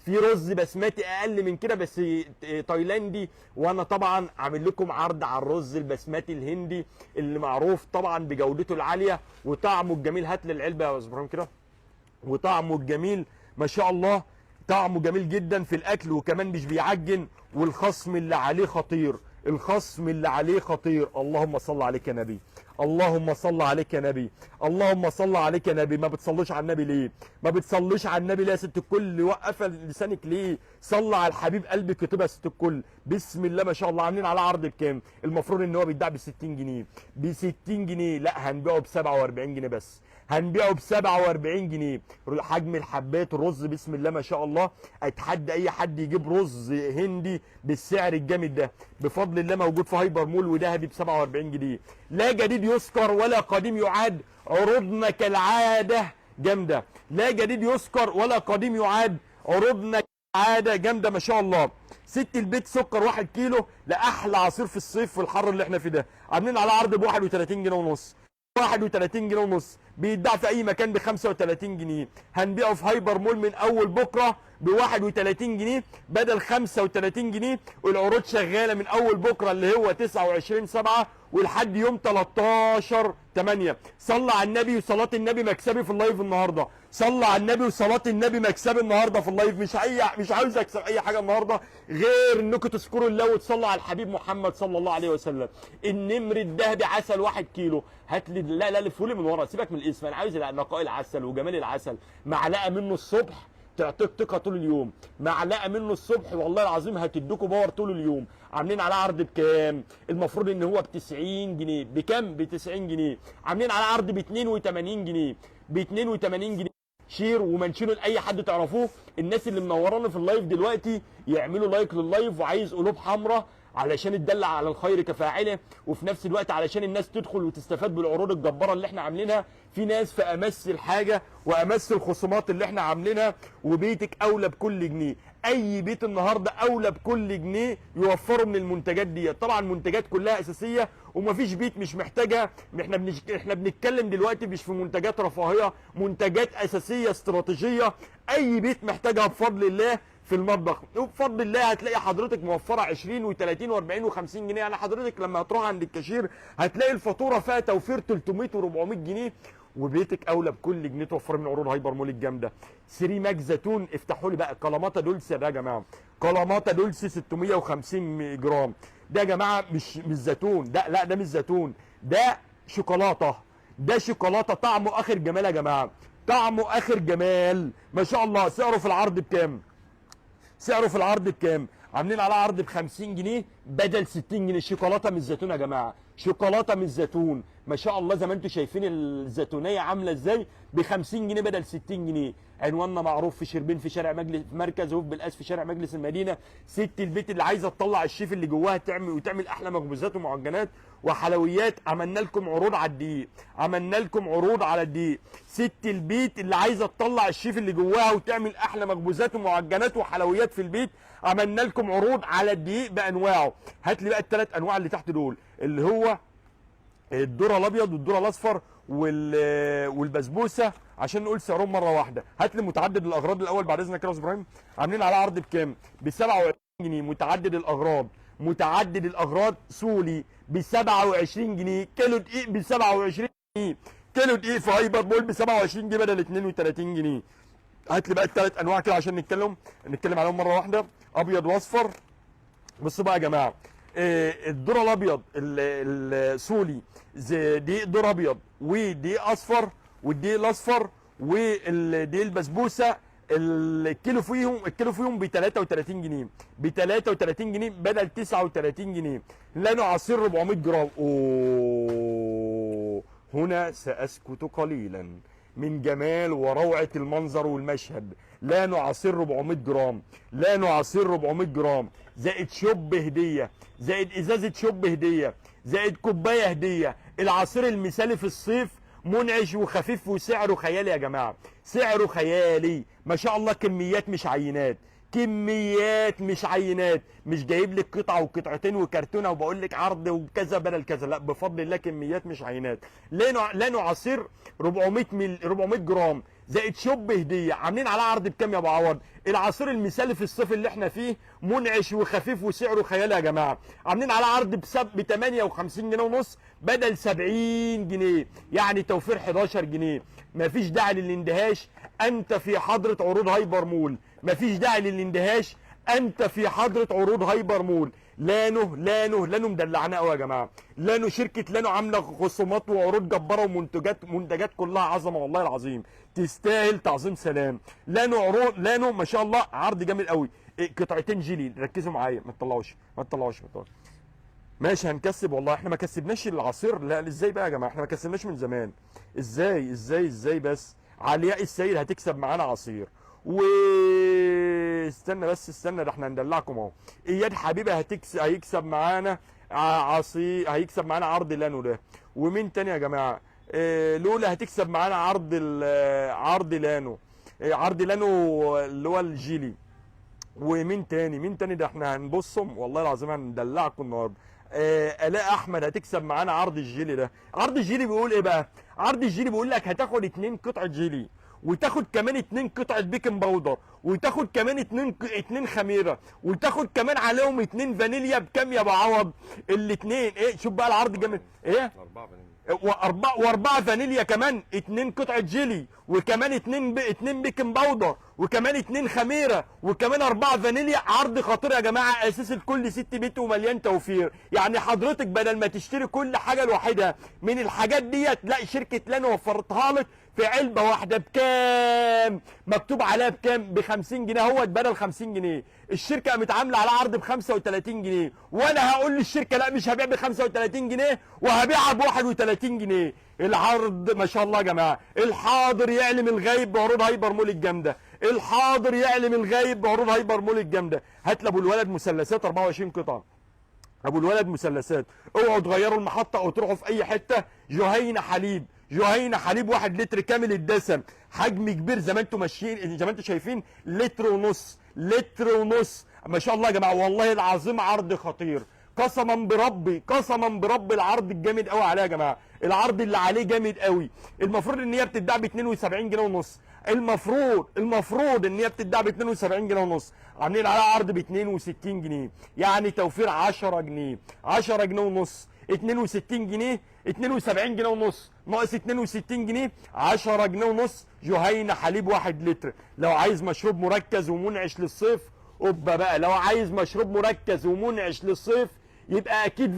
في رز بسماتي اقل من كده بس تايلاندي، وانا طبعا عامل لكم عرض على الرز البسماتي الهندي اللي معروف طبعا بجودته العاليه وطعمه الجميل. هات لي العلبه يا استاذ ابراهيم كده. وطعمه الجميل ما شاء الله، طعمه جميل جدا في الاكل وكمان مش بيعجن، والخصم اللي عليه خطير، الخصم اللي عليه خطير. اللهم صل عليك يا نبي، اللهم صل عليك يا نبي، اللهم صل عليك يا نبي. ما بتصليش على النبي ليه؟ ما بتصليش على النبي ليه يا ست الكل؟ وقف لسانك ليه؟ صلى على الحبيب قلبك يطيب يا ست الكل. بسم الله ما شاء الله. عاملين على عرض بكام؟ المفروض ان هو بيتباع ب 60 جنيه، ب 60 جنيه، لا هنبيعه ب 47 جنيه بس، هنبيعه ب 47 جنيه. حجم الحبات الرز بسم الله ما شاء الله، اتحدى اي حد يجيب رز هندي بالسعر الجامد ده بفضل الله. موجود في هايبر مول وذهبي ب 47 جنيه. لا جديد يذكر ولا قديم يعاد، عروضنا كالعاده جامده. لا جديد يذكر ولا قديم يعاد، عروضنا كالعاده جامده ما شاء الله. ست البيت سكر 1 كيلو لاحلى عصير في الصيف والحر اللي احنا فيه ده. عاملين على عرض ب 31 جنيه ونص، 31 جنيه ونص، بيتباع في اي مكان ب 35 جنيه. هنبيعه في هايبر مول من اول بكره ب 31 جنيه بدل 35 جنيه. والعروض شغاله من اول بكره اللي هو 29/7 ولحد يوم 13/8. صلى على النبي وصلاه النبي مكسبي في اللايف النهارده. صلى على النبي وصلاه النبي مكسبي النهارده في اللايف. مش عاوز اكسب اي حاجه النهارده غير انكم تذكروا الله وتصلوا على الحبيب محمد صلى الله عليه وسلم. النمر الذهبي عسل 1 كيلو. هات لي لا لفولي من ورا، سيبك من الاسم، انا عاوز نقاء العسل وجمال العسل. معلقه منه الصبح تعطيك ثقه طول اليوم، معلقه منه الصبح والله العظيم هتديكوا باور طول اليوم. عاملين على عرض بكام؟ المفروض ان هو ب 90 جنيه. بكام؟ ب 90 جنيه. عاملين على عرض ب 82 جنيه، ب 82 جنيه. شير ومنشنوا لاي حد تعرفوه. الناس اللي منورانا في اللايف دلوقتي يعملوا لايك لللايف، وعايز قلوب حمراء علشان تدل على الخير كفاعله، وفي نفس الوقت علشان الناس تدخل وتستفاد بالعروض الجباره اللي احنا عاملينها. في ناس في امس الحاجه وامس الخصومات اللي احنا عاملينها، وبيتك اولى بكل جنيه. اي بيت النهارده اولى بكل جنيه يوفروا من المنتجات دي. طبعا منتجات كلها اساسيه ومفيش بيت مش محتاجها. احنا بنتكلم دلوقتي مش في منتجات رفاهيه، منتجات اساسيه استراتيجيه اي بيت محتاجها بفضل الله في المطبخ. وبفضل الله هتلاقي حضرتك موفره 20 و30 و40 و50 جنيه. يعني حضرتك لما هتروح عند الكاشير هتلاقي الفاتوره فيها توفير 300 و400 جنيه، وبيتك اولى بكل جنيه توفر من عروض هايبر مول الجامده. 3 ماك زيتون افتحوا لي بقى. كلاماتا دولسي ده يا جماعه، كلاماتا دولسي 650 جرام. ده يا جماعه مش زيتون، ده لا ده مش زيتون، ده شوكولاته. ده شوكولاته طعمه اخر جمال يا جماعه، طعمه اخر جمال ما شاء الله. سعره في العرض بكام؟ سعره في العرض بكام؟ عاملين على عرض ب 50 جنيه بدل 60 جنيه. شوكولاته من الزيتون يا جماعه، شوكولاته من الزيتون ما شاء الله، زي ما انتم شايفين الزيتونيه عامله ازاي، ب 50 جنيه بدل 60 جنيه. عنواننا معروف في شربين في شارع مجلس مركز هوف بالقاس في شارع مجلس المدينه. ست البيت اللي عايزه تطلع الشيف اللي جواها تعمل احلى مخبوزات ومعجنات وحلويات، عملنا لكم عروض على الدقيق، عملنا لكم عروض على الدقيق. ست البيت اللي عايزه تطلع الشيف اللي جواها وتعمل احلى مخبوزات ومعجنات وحلويات في البيت، عملنا لكم عروض على الدقيق بانواعه. هات لي بقى الثلاث انواع اللي تحت دول، اللي هو الذره الابيض والذره الاصفر والبسبوسه، عشان نقول سعرهم مره واحده. هات لي متعدد الاغراض الاول بعد اذنك يا استاذ ابراهيم. عاملين على عرض بكام؟ ب 27 جنيه متعدد الاغراض. متعدد الاغراض سولي ب 27 جنيه، كيلو دقيق ب 27 جنيه، كيلو دقيق في هايبر مول ب 27 جنيه بدل 32 جنيه. هات لي بقى الثلاث انواع كده عشان نتكلم عليهم مره واحده، ابيض واصفر. بصوا بقى يا جماعه، الذره الابيض السولي دقيق ذره ابيض ودقيق اصفر، والدقيق الاصفر والدقيق البسبوسه الكيلو فيهم ب 33 جنيه، ب 33 جنيه بدل 39 جنيه. لانه عصير 400 جرام. اوه، هنا ساسكت قليلا من جمال وروعه المنظر والمشهد. لانه عصير 400 جرام، لانه عصير 400 جرام زائد شوب هديه، زائد ازازه شوب هديه، زائد كوبايه هديه. العصير المثالي في الصيف، منعش وخفيف وسعره خيالي يا جماعه، سعره خيالي ما شاء الله. كميات مش عينات، كميات مش عينات، مش جايب لك قطعه وقطعتين وكرتونه وبقول لك عرض وكذا بدل كذا، لا بفضل الله كميات مش عينات. لانه عصير 400 جرام زائد شوب هديه. عاملين على عرض بكام يا ابو عوض؟ العصير المثالي في الصيف اللي احنا فيه، منعش وخفيف وسعره خيالي يا جماعه. عاملين على عرض ب 58 جنيه ونص بدل 70 جنيه، يعني توفير 11 جنيه. مفيش داعي للاندهاش، انت في حضره عروض هايبر مول. مفيش داعي للاندهاش، انت في حضره عروض هايبر مول. لانو مدلعنا قوي يا جماعه. لانو شركه لانو عامله خصومات وعروض جباره ومنتجات كلها عظمه والله العظيم، تستاهل تعظيم سلام. لانو ما شاء الله عرض جامد قوي. قطعتين جيلي، ركزوا معايا، ما تطلعوش. ماشي هنكسب والله، احنا ما كسبناش العصير. لا ازاي بقى يا جماعه، احنا ما كسبناش من زمان. ازاي بس علياء السيد هتكسب معانا عصير. استنى ده احنا هندلعكم اهو. اياد حبيبي هيكسب معانا عصير، هيكسب معانا عرض لانو ده. ومين تاني يا جماعه؟ لولا هتكسب معانا عرض لانو، عرض لانو اللي هو الجيلي. ومين تاني ده احنا هنبصهم والله العظيم هندلعكم النهارده. الاء احمد هتكسب معانا عرض الجيلي ده. عرض الجيلي بيقول ايه بقى؟ عرض الجيلي بيقول لك هتاخد 2 قطعه جيلي، وتاخد كمان 2 قطعه بيكنج باودر، وتاخد كمان 2 خميره، وتاخد كمان عليهم 2 فانيليا. بكام يا ابو عوض الاثنين؟ ايه شوف بقى العرض جامد ايه؟ 4 فانيليا واربعه فانيليا، كمان 2 قطعه جيلي، وكمان 2 بيكنج باودر، وكمان 2 خميره، وكمان 4 فانيليا. عرض خطير يا جماعه، اساس الكل 6 بيت ومليان توفير. يعني حضرتك بدل ما تشتري كل حاجه لوحدها من الحاجات ديت، لا شركه لانو وفرتها لك في علبه واحده. بكام؟ مكتوب عليها بكام؟ ب 50 جنيه اهوت بدل 50 جنيه. الشركه قامت عامله على عرض ب 35 جنيه، وانا هقول للشركه لا مش هبيع ب 35 جنيه وهبيعها ب 31 جنيه. العرض ما شاء الله يا جماعه. الحاضر يعلم الغيب بعروض هايبر مول الجامده، الحاضر يعلم الغيب بعروض هايبر مول الجامده. هات لابو الولد مثلثات 24 قطعه، ابو الولد مثلثات. اوعوا تغيروا المحطه او تروحوا في اي حته. جهينه حليب 1 لتر كامل الدسم، حجم كبير زي ما انتم ماشيين، زي ما انتم شايفين، لتر ونص ما شاء الله يا جماعه. والله العظيم عرض خطير، قسما بربي العرض الجامد قوي عليه يا جماعه. العرض اللي عليه جامد قوي. المفروض ان هي بتتباع ب 72 جنيه ونص، المفروض ان هي بتتباع ب 72 جنيه ونص. عاملين عليها عرض ب 62 جنيه، يعني توفير 10 جنيه، 10 جنيه ونص. 62 جنيه، 72 جنيه ونص ناقص 62 جنيه، 10 جنيه ونص. جهينه حليب 1 لتر. لو عايز مشروب مركز ومنعش للصيف، اوبا بقى. لو عايز مشروب مركز ومنعش للصيف، يبقى اكيد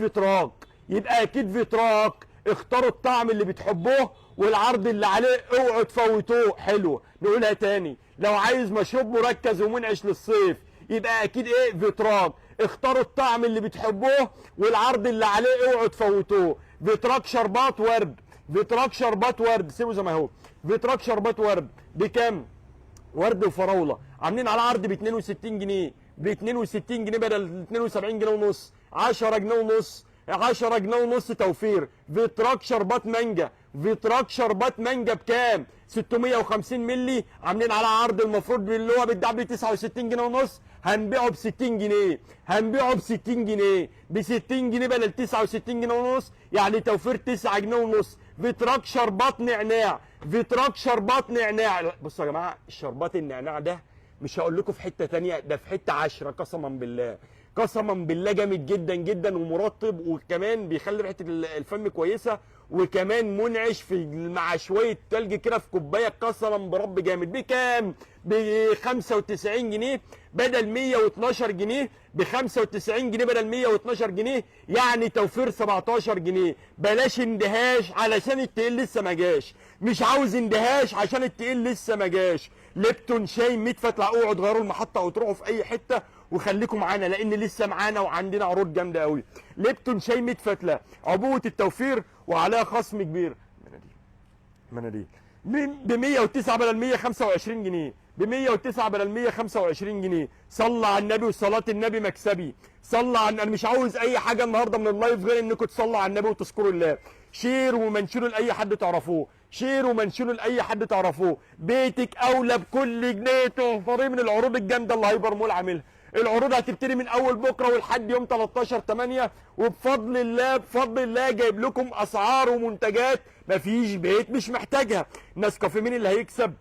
فيتراك، اختاروا الطعم اللي بتحبوه والعرض اللي عليه اوعوا تفوتوه. حلو، نقولها تاني، لو عايز مشروب مركز ومنعش للصيف يبقى اكيد ايه؟ فيتراك. اختاروا الطعم اللي بتحبوه والعرض اللي عليه اوعوا تفوتوه. فيتراك شربات ورد، فيتراك شربات ورد، سيبه زي ما هو. فيتراك شربات ورد بكام؟ ورد وفراوله عاملين على عرض ب 62 جنيه، ب 62 جنيه بدل 72 جنيه ونص، 10 جنيه ونص، 10 جنيه ونص توفير. فيتراك شربات مانجا، فيتراك شربات مانجا بكام؟ 650 مللي عاملين على عرض، المفروض اللي هو بيتباع ب 69 جنيه ونص هنبيعه ب 60 جنيه، هنبيعه ب 60 جنيه، ب 60 جنيه بدل 69 جنيه ونص، يعني توفير 9 جنيه ونص. فيتراك شربات نعناع، فيتراك شربات نعناع. بصوا يا جماعه الشربات النعناع ده مش هقول لكم في حته ثانيه، ده في حته 10 قسما بالله، قسما بالله جامد جدا جدا ومرطب، وكمان بيخلي ريحه الفم كويسه، وكمان منعش في مع شويه تلج كده في كوبايه، قسما برب جامد. بكام؟ ب 95 جنيه بدل 112 جنيه، ب 95 جنيه بدل 112 جنيه، يعني توفير 17 جنيه. بلاش اندهاش علشان التقيل لسه ما جاش، مش عاوز اندهاش عشان التقيل لسه ما جاش. ليبتون شاي 100 فتله، اوعوا تغيروا المحطه او تروحوا في اي حته وخليكم معانا لان لسه معانا وعندنا عروض جامده قوي. ليبتون شاي 100 فتله، عبوه التوفير وعليها خصم كبير. مناديل ب 109 بدل 125 جنيه، ب 109 بدل 125 جنيه. صلى على النبي وصلاه النبي مكسبي. صلى على، انا مش عاوز اي حاجه النهارده من اللايف غير انكم تصلوا على النبي وتذكروا الله. شير ومنشور لاي حد تعرفوه، شير ومنشور لاي حد تعرفوه. بيتك اولى بكل جنيه توفريه من العروض الجامده اللي هايبر مول عاملها. العروض هتبتدي من اول بكره ولحد يوم 13/8، وبفضل الله بفضل الله جايب لكم اسعار ومنتجات مفيش بيت مش محتاجها. نسكافيه مين اللي هيكسب؟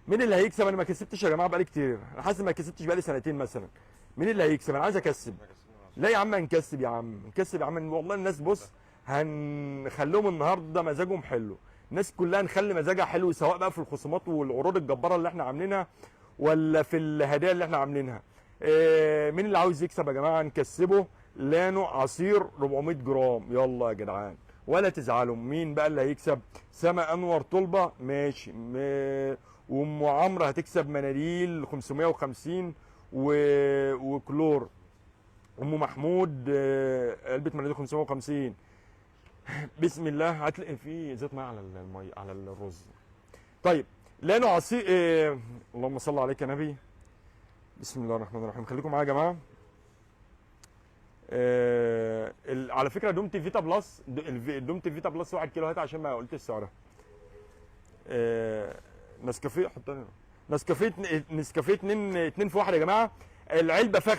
مين اللي هيكسب؟ انا ما كسبتش يا جماعه بقالي كتير، انا حاسس ما كسبتش بقالي سنتين مثلا. مين اللي هيكسب؟ انا عايز اكسب. لا يا عم هنكسب، يا عم نكسب يا عم والله. الناس بص هنخليهم النهارده مزاجهم حلو، الناس كلها نخلي مزاجها حلو، سواء بقى في الخصومات والعروض الجباره اللي احنا عاملينها ولا في الهدايا اللي احنا عاملينها. مين اللي عاوز يكسب يا جماعه؟ نكسبه لانو عصير 400 جرام. يلا يا جدعان ولا تزعلوا. مين بقى اللي هيكسب؟ سما انور طلبه ماشي، وام عمرو هتكسب مناديل 550 وكلور. ام محمود علبه مناديل 550. بسم الله. هتلاقي في زيت ميه على الميه على الرز. طيب لانو عصير اللهم صل عليك يا نبي. بسم الله الرحمن الرحيم. خليكم معايا يا جماعه. على فكره دومتي فيتا بلس، دومتي فيتا بلس 1 كيلو، هات عشان ما قلتش سعرها. نسكافيه، حط نسكافيه، نسكافيه 2 في 1 يا جماعه. العلبه فيها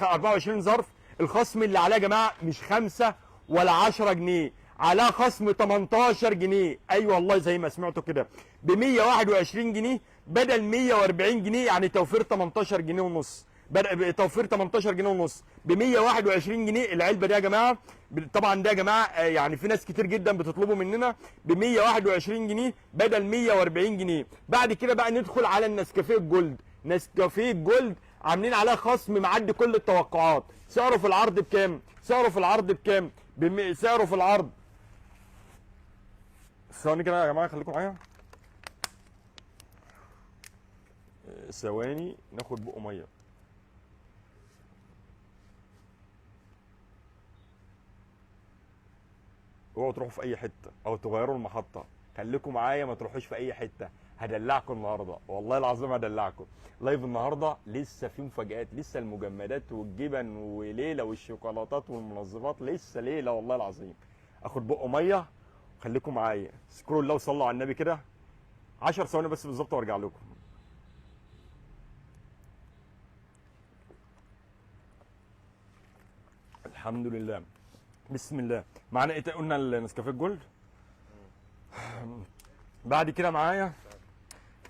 24 ظرف. الخصم اللي عليها يا جماعه مش 5 ولا 10 جنيه، عليها خصم 18 جنيه. ايوه والله زي ما سمعتوا كده، ب 121 جنيه بدل 140 جنيه، يعني توفير 18 جنيه ونص. توفير 18 جنيه ونص ب 121 جنيه العلبه دي يا جماعه. طبعا ده يا جماعه يعني في ناس كتير جدا بتطلبوا مننا ب 121 جنيه بدل 140 جنيه. بعد كده بقى ندخل على النسكافيه الجولد. نسكافيه الجولد عاملين عليها خصم معدي كل التوقعات. سعره في العرض بكام؟ سعره في العرض بكام؟ سعره في العرض، ثواني كده يا جماعه خليكم معايا، ثواني ناخد بق ميه. اوعوا تروحوا في اي حته او تغيروا المحطه، خليكم معايا ما تروحوش في اي حته. هدلعكم النهارده والله العظيم هدلعكم. لايف النهارده لسه في مفاجآت، لسه المجمدات والجبن وليله والشوكولاتات والمنظفات لسه ليله والله العظيم. اخد بق ميه، خليكم معايا. اذكروا الله وصلوا على النبي كده 10 ثواني بس بالظبط وارجع لكم. الحمد لله. بسم الله. معانا ايه؟ قلنا النسكافيه الجولد. بعد كده معايا،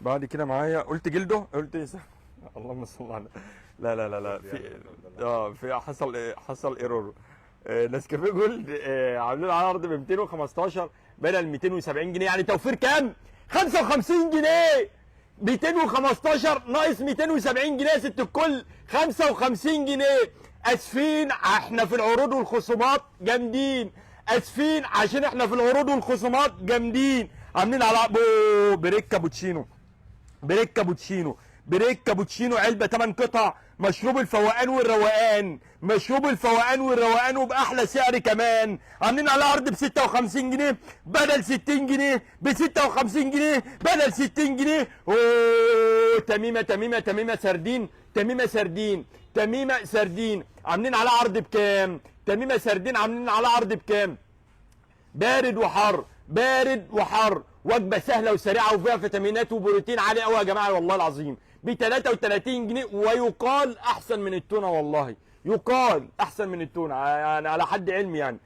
بعد كده معايا قلت جلده، قلت ايه؟ اللهم صل على، لا لا لا لا في في حصل ايرور. نسكافيه جولد عاملين على عرض ب 215 بدل 270 جنيه، يعني توفير كام؟ 55 جنيه. 215 ناقص 270 جنيه يا ست الكل، 55 جنيه. اسفين احنا في العروض والخصومات جامدين. اسفين عشان احنا في العروض والخصومات جامدين، عاملين على بريك كابوتشينو، بريك كابوتشينو، بريك كابوتشينو علبه 8 قطع، مشروب الفوقان والروقان، مشروب الفوقان والروقان وباحلى سعر كمان، عاملين على عرض ب 56 جنيه بدل 60 جنيه، ب 56 جنيه بدل 60 جنيه. اوه تميمه تميمه تميمه سردين، تميمه سردين، تميمه سردين، عاملين على عرض بكام؟ تميمه سردين عاملين على عرض بكام؟ بارد وحر، بارد وحر، وجبه سهله وسريعه وفيها فيتامينات وبروتين عالي قوي يا جماعه والله العظيم، ب 33 جنيه، ويقال احسن من التونه، والله يقال احسن من التونه يعني على حد علمي يعني.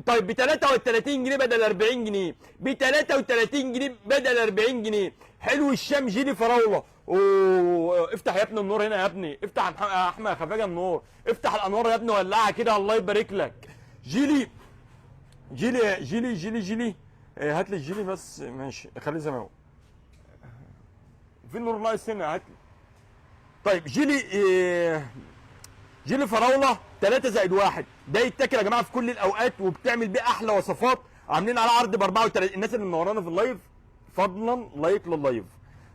طيب ب 33 جنيه بدل 40 جنيه، ب 33 جنيه بدل 40 جنيه. حلو الشام جيلي فراوله. اوه افتح يا ابني النور هنا يا ابني، افتح يا احمد خفاجه النور، افتح الانوار يا ابني ولعها كده الله يبارك لك. جيلي جيلي جيلي جيلي جيلي، هات لي الجيلي بس ماشي خليه زي ما هو. في النور ناقص هنا هات لي. طيب جيلي جيلي فراوله 3+1، ده يتاكل يا جماعه في كل الاوقات وبتعمل بيه احلى وصفات، عاملين على عرض ب 34. الناس اللي منورانا في اللايف فضلا لايك لللايف،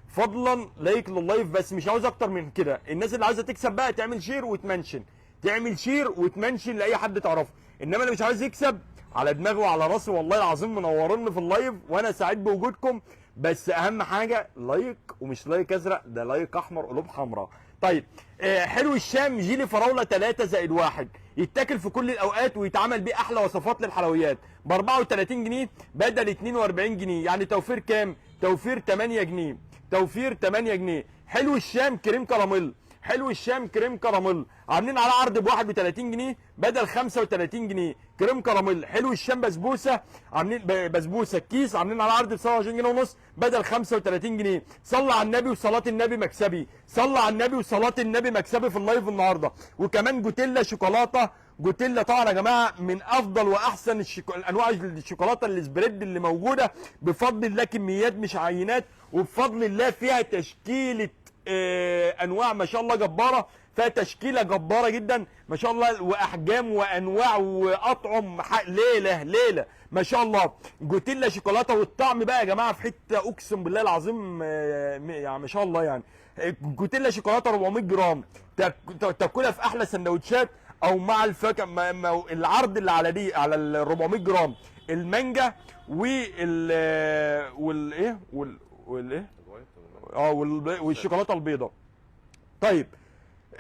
فضلا لايك لللايف، بس مش عاوز اكتر من كده. الناس اللي عاوزه تكسب بقى تعمل شير وتمنشن، تعمل شير وتمنشن لاي حد تعرفه، انما اللي مش عاوز يكسب على دماغي وعلى راسي والله العظيم منوريني في اللايف وانا سعيد بوجودكم، بس اهم حاجه لايك، ومش لايك ازرق، ده لايك احمر قلوب حمراء. طيب حلو الشام جيلي فراوله 3+1، يتاكل في كل الاوقات ويتعمل بيه احلى وصفات للحلويات، ب 34 جنيه بدل 42 جنيه، يعني توفير كام؟ توفير 8 جنيه، توفير 8 جنيه. حلو الشام كريم كراميل، حلو الشام كريم كراميل، عاملين على عرض ب 31 جنيه بدل 35 جنيه، كريم كراميل. حلو الشام بسبوسه، عاملين بسبوسه الكيس عاملين على عرض ب 27 جنيه ونص بدل 35 جنيه. صلى على النبي وصلاه النبي مكسبي، صلى على النبي وصلاه النبي مكسبي في اللايف النهارده. وكمان جوتيلا شوكولاته، جوتيلا طبعا يا جماعه من افضل واحسن انواع الشوكولاته السبريد اللي موجوده، بفضل الله كميات مش عينات، وبفضل الله فيها تشكيله انواع ما شاء الله جباره، فيها تشكيله جباره جدا ما شاء الله، واحجام وانواع واطعم ليله ليله ما شاء الله. جوتيلا شوكولاته، والطعم بقى يا جماعه في حته اقسم بالله العظيم يعني ما شاء الله يعني. جوتيلا شوكولاته 400 جرام، تاكلها في احلى سندوتشات او مع الفاكهه. العرض اللي على دي على ال 400 جرام المانجا والايه والشوكولاته البيضاء. طيب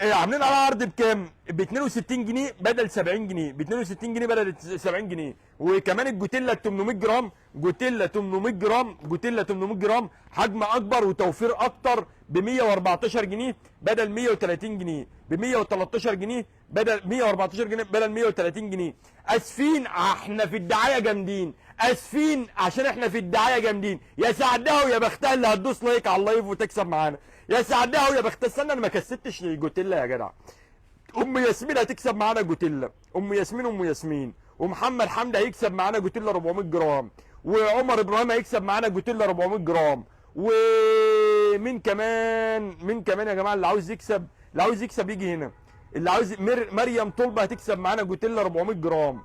عاملين على عرض بكام؟ ب 62 جنيه بدل 70 جنيه، ب 62 جنيه بدل 70 جنيه. وكمان الجوتيلا 800 جرام، جوتيلا 800 جرام، جوتيلا 800 جرام حجم اكبر وتوفير اكتر، ب 114 جنيه بدل 130 جنيه، ب 113 جنيه بدل 114 جنيه بدل 130 جنيه. اسفين احنا في الدعايه جامدين، اسفين عشان احنا في الدعايه جامدين. يا سعدها ويا بختها اللي هتدوس لايك على اللايف وتكسب معانا، يا سعدها ويا بختها. استنى انا ما كسبتش جوتيلا يا جدع. ام ياسمين هتكسب معانا جوتيلا، ام ياسمين، ام ياسمين. ومحمد حمدي هيكسب معانا جوتيلا 400 جرام، وعمر ابراهيم هيكسب معانا جوتيلا 400 جرام. ومين كمان؟ مين كمان يا جماعه اللي عاوز يكسب؟ اللي عاوز يكسب يجي هنا. اللي عاوز مريم طلبه هتكسب معانا جوتيلا 400 جرام.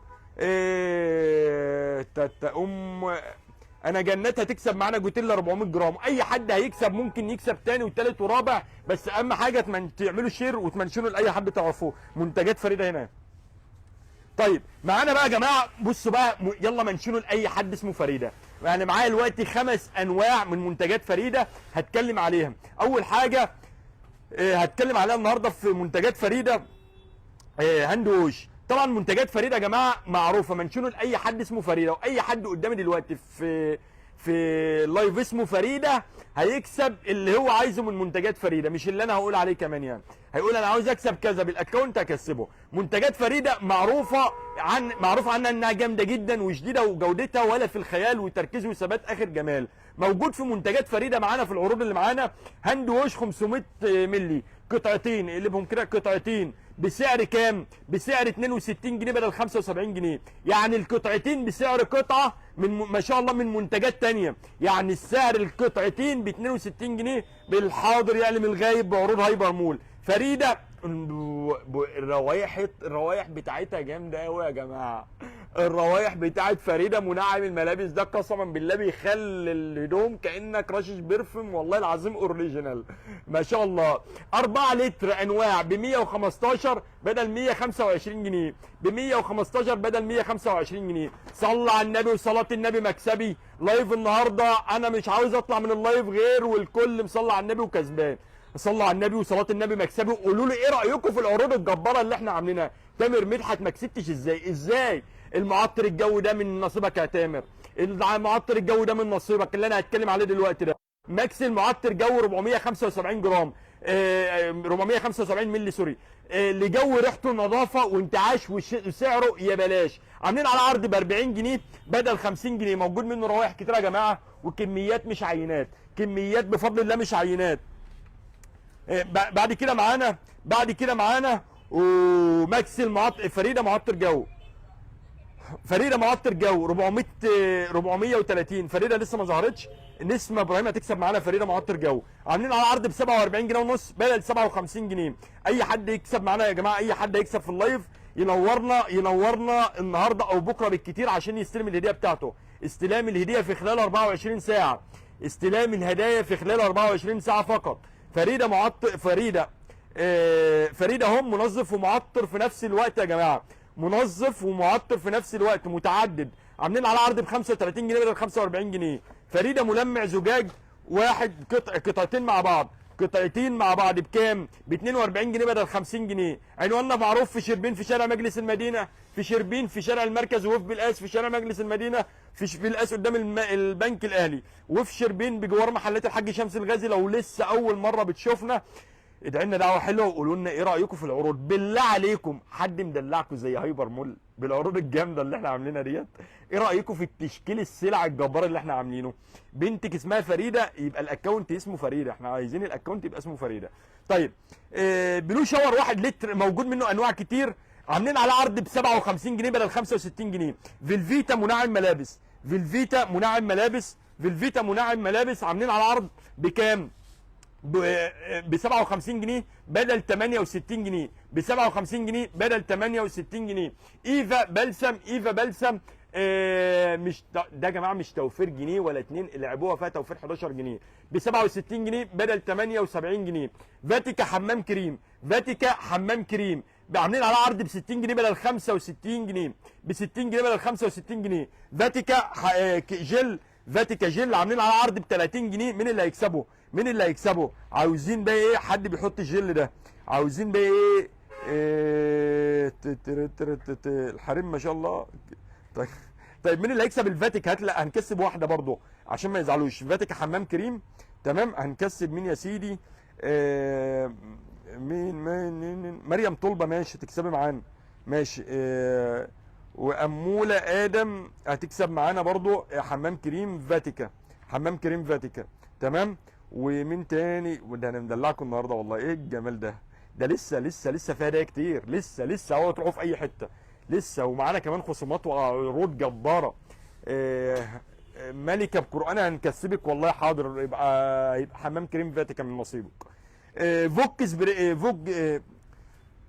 انا جنات هتكسب معانا جوتيلا 400 جرام. اي حد هيكسب ممكن يكسب تاني وتالت ورابع، بس اهم حاجه تعملوا شير وتمنشنوا لاي حد تعرفوه. منتجات فريده هنا. طيب معانا بقى يا جماعه، بصوا بقى يلا منشنوا لاي حد اسمه فريده. يعني معايا دلوقتي 5 انواع من منتجات فريده هتكلم عليها. اول حاجه هتكلم عليها النهارده في منتجات فريده هاند ووش. طبعا منتجات فريده يا جماعه معروفه، منشنوا لاي حد اسمه فريده، واي حد قدامي دلوقتي في لايف اسمه فريده هيكسب اللي هو عايزه من منتجات فريده، مش اللي انا هقول عليه كمان. يعني هيقول انا عاوز اكسب كذا بالاكونت هكسبه. منتجات فريده معروفه عنها انها جامده جدا وشديده وجودتها ولا في الخيال، وتركيز وثبات اخر جمال. موجود في منتجات فريده معانا في العروض اللي معانا هاند ووش 500 مللي، قطعتين، اقلبهم كده قطعتين، بسعر كام؟ بسعر 62 جنيه بدل 75 جنيه. يعني القطعتين بسعر قطعه من ما شاء الله من منتجات تانية. يعني السعر القطعتين ب 62 جنيه بالحاضر يعلم الغايب بعروض هايبر مول. فريده الروايح بتاعتها جامده قوي يا جماعه. الروايح بتاعت فريده منعم الملابس ده قسما بالله بيخلي الهدوم كانك رشش برفم، والله العظيم اوريجينال ما شاء الله. 4 لتر انواع ب 115 بدل 125 جنيه، ب 115 بدل 125 جنيه. صلى على النبي وصلاه النبي مكسبي. لايف النهارده انا مش عاوز اطلع من اللايف غير والكل مصلى على النبي وكسبان. صلى على النبي وصلاه النبي مكسبي. قولوا لي ايه رايكم في العروض الجباره اللي احنا عاملينها. تامر مدحت ما كسبتش ازاي المعطر الجو ده من نصيبك يا تامر. المعطر الجو ده من نصيبك اللي انا هتكلم عليه دلوقتي ده. ماكس المعطر جو 475 جرام، 475 مللي سوري، لجو ريحته نظافه وانتعاش وسعره يا بلاش. عاملين على عرض ب 40 جنيه بدل 50 جنيه. موجود منه روايح كتير يا جماعه وكميات مش عينات، كميات بفضل الله مش عينات. بعد كده معانا وماكس فريده معطر جو. فريده معطر جو 430. فريده لسه ما ظهرتش. نسمه ابراهيم هتكسب معانا فريده معطر جو. عاملين على عرض ب 47 جنيه ونص بدل 57 جنيه. اي حد يكسب معانا يا جماعه، اي حد هيكسب في اللايف ينورنا النهارده او بكره بالكتير عشان يستلم الهديه بتاعته. استلام الهديه في خلال 24 ساعه. استلام الهدايا في خلال 24 ساعه فقط. فريده هم منظف ومعطر في نفس الوقت يا جماعه. منظف ومعطر في نفس الوقت متعدد. عاملين على عرض ب 35 جنيه بدل 45 جنيه. فريده ملمع زجاج واحد قطعتين مع بعض بكام؟ ب 42 جنيه بدل 50 جنيه. عنواننا معروف في شربين في شارع مجلس المدينه، في شربين في شارع المركز، وفي بالقاس في شارع مجلس المدينه، في بالقاس قدام البنك الاهلي، وفي شربين بجوار محلات الحاج شمس الغازي. لو لسه اول مره بتشوفنا ادعي لنا دعوه حلوه وقولوا لنا ايه رايكم في العروض. بالله عليكم حد مدلعكم زي هايبر مول بالعروض الجامده اللي احنا عاملينها ديت؟ ايه رايكم في التشكيل السلع الجبار اللي احنا عاملينه؟ بنتك اسمها فريده يبقى الاكونت اسمه فريده. احنا عايزين الاكونت يبقى اسمه فريده. طيب بلو شاور 1 لتر موجود منه انواع كتير. عاملين على عرض ب 57 جنيه بدل 65 جنيه. فيلفيتا منعم ملابس. فيلفيتا منعم ملابس عاملين على عرض بكام؟ ب 57 جنيه بدل 68 جنيه. ب 57 جنيه بدل 68 جنيه. ايفا بلسم مش ده يا جماعه مش توفير جنيه ولا اتنين، لعبوها فيها توفير 11 جنيه ب 67 جنيه بدل 78 جنيه. فاتيكا حمام كريم عاملين على عرض ب 60 جنيه بدل 65 جنيه. ب 60 جنيه بدل 65 جنيه. فاتيكا جل عاملين على عرض ب 30 جنيه. مين اللي هيكسبه؟ عاوزين بقى ايه حد بيحط الجل ده؟ عاوزين بقى ايه الحريم ما شاء الله. طيب مين اللي هيكسب الفاتيكا؟ لا هنكسب واحده برضو عشان ما يزعلوش. فاتيكا حمام كريم تمام. هنكسب مين يا سيدي؟ مين مريم طلبه ماشي تكسبي معانا ماشي. واموله ادم هتكسب معانا برضو حمام كريم فاتيكا تمام. ومين تاني؟ وده انا مدلعكم النهارده والله. ايه الجمال ده؟ ده لسه فيها هدايا كتير. لسه هو تروحوا في اي حته لسه. ومعانا كمان خصومات وعروض جباره. ملكه بقرآن هنكسبك والله. حاضر يبقى حمام كريم فاتيكا من نصيبك.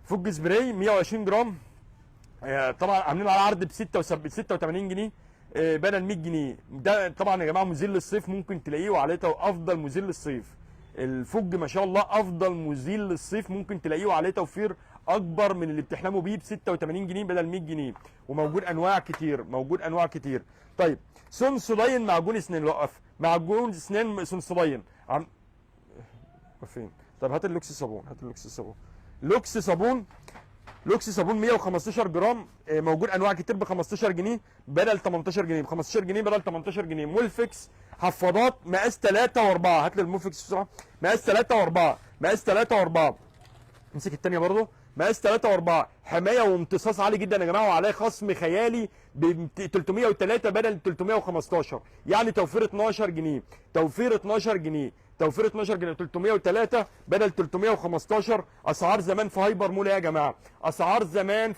فوج سبراي 120 جرام. طبعا عاملين على عرض ب 86 جنيه بدل 100 جنيه. ده طبعا يا جماعه مزيل للصيف، ممكن تلاقيه وعليه افضل مزيل للصيف. الفوج ما شاء الله افضل مزيل للصيف، ممكن تلاقيه وعليه توفير اكبر من اللي بتحلموا بيه ب 86 جنيه بدل 100 جنيه. وموجود انواع كتير. طيب سنسودين معجون اسنان. وقف معجون اسنان سنسودين فين؟ طب هات اللوكس صابون. لوكس صابون 115 جرام موجود انواع كتير ب 15 جنيه بدل 18 جنيه. ب 15 جنيه بدل 18 جنيه. مولفكس حفاضات مقاس 3 و4. هات لي المولفكس بسرعه. مقاس 3 و4. امسك الثانيه برضه. مقاس 3 و4. حمايه وامتصاص عالي جدا يا جماعه، وعليه خصم خيالي ب 303 بدل 315. يعني توفير 12 جنيه. 303 بدل 315. اسعار زمان في هايبر مول يا جماعه. اسعار زمان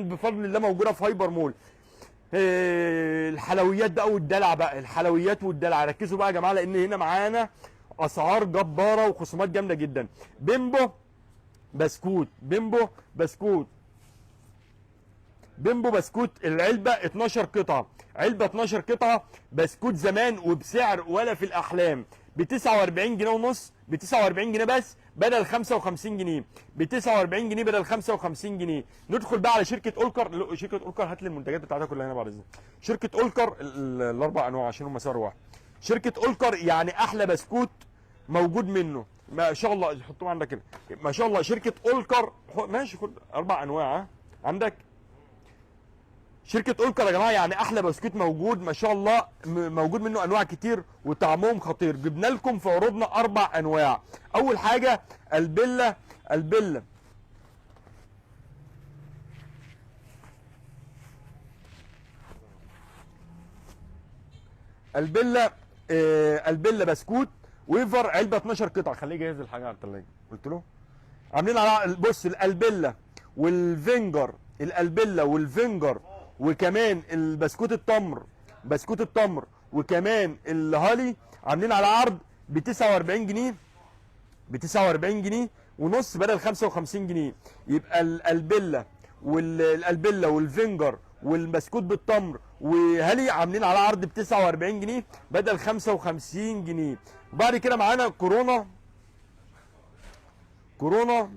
بفضل الله موجوده في هايبر مول. الحلويات بقى والدلع ركزوا بقى يا جماعه لان هنا معانا اسعار جباره وخصومات جامده جدا. بسكوت بيمبو بسكوت. بيمبو بسكوت العلبه 12 قطعه، علبه 12 قطعه بسكوت زمان وبسعر ولا في الاحلام، ب 49 جنيه ونص، ب 49 جنيه بس بدل 55 جنيه، ب 49 جنيه بدل 55 جنيه. ندخل بقى على شركه اولكر. شركه اولكر هات لي المنتجات بتاعتها كلها هنا بعد اذنك. شركه اولكر الاربع انواع عشان هم سعر واحد. شركه اولكر يعني احلى بسكوت موجود منه، ما شاء الله. حطهم عندك كده ما شاء الله. شركه اولكر ماشي، خد اربع انواع عندك. شركة اولكر يا جماعة يعني أحلى بسكوت موجود ما شاء الله، موجود منه أنواع كتير وطعمهم خطير. جبنا لكم في عروضنا 4 أنواع. أول حاجة البلة. البلة البلة بسكوت ويفر علبة 12 قطعة. خليه يجهز الحاجة على الثلاجة قلت له. عاملين على بص البلة والفينجر، البلة والفينجر وكمان البسكوت التمر، بسكوت التمر وكمان الهالي عاملين على عرض ب 49 جنيه، ب 49 جنيه ونص بدل 55 جنيه. يبقى البلة والفينجر والبسكوت بالتمر وهالي عاملين على عرض ب 49 جنيه بدل 55 جنيه. وبعد كده معانا كورونا. كورونا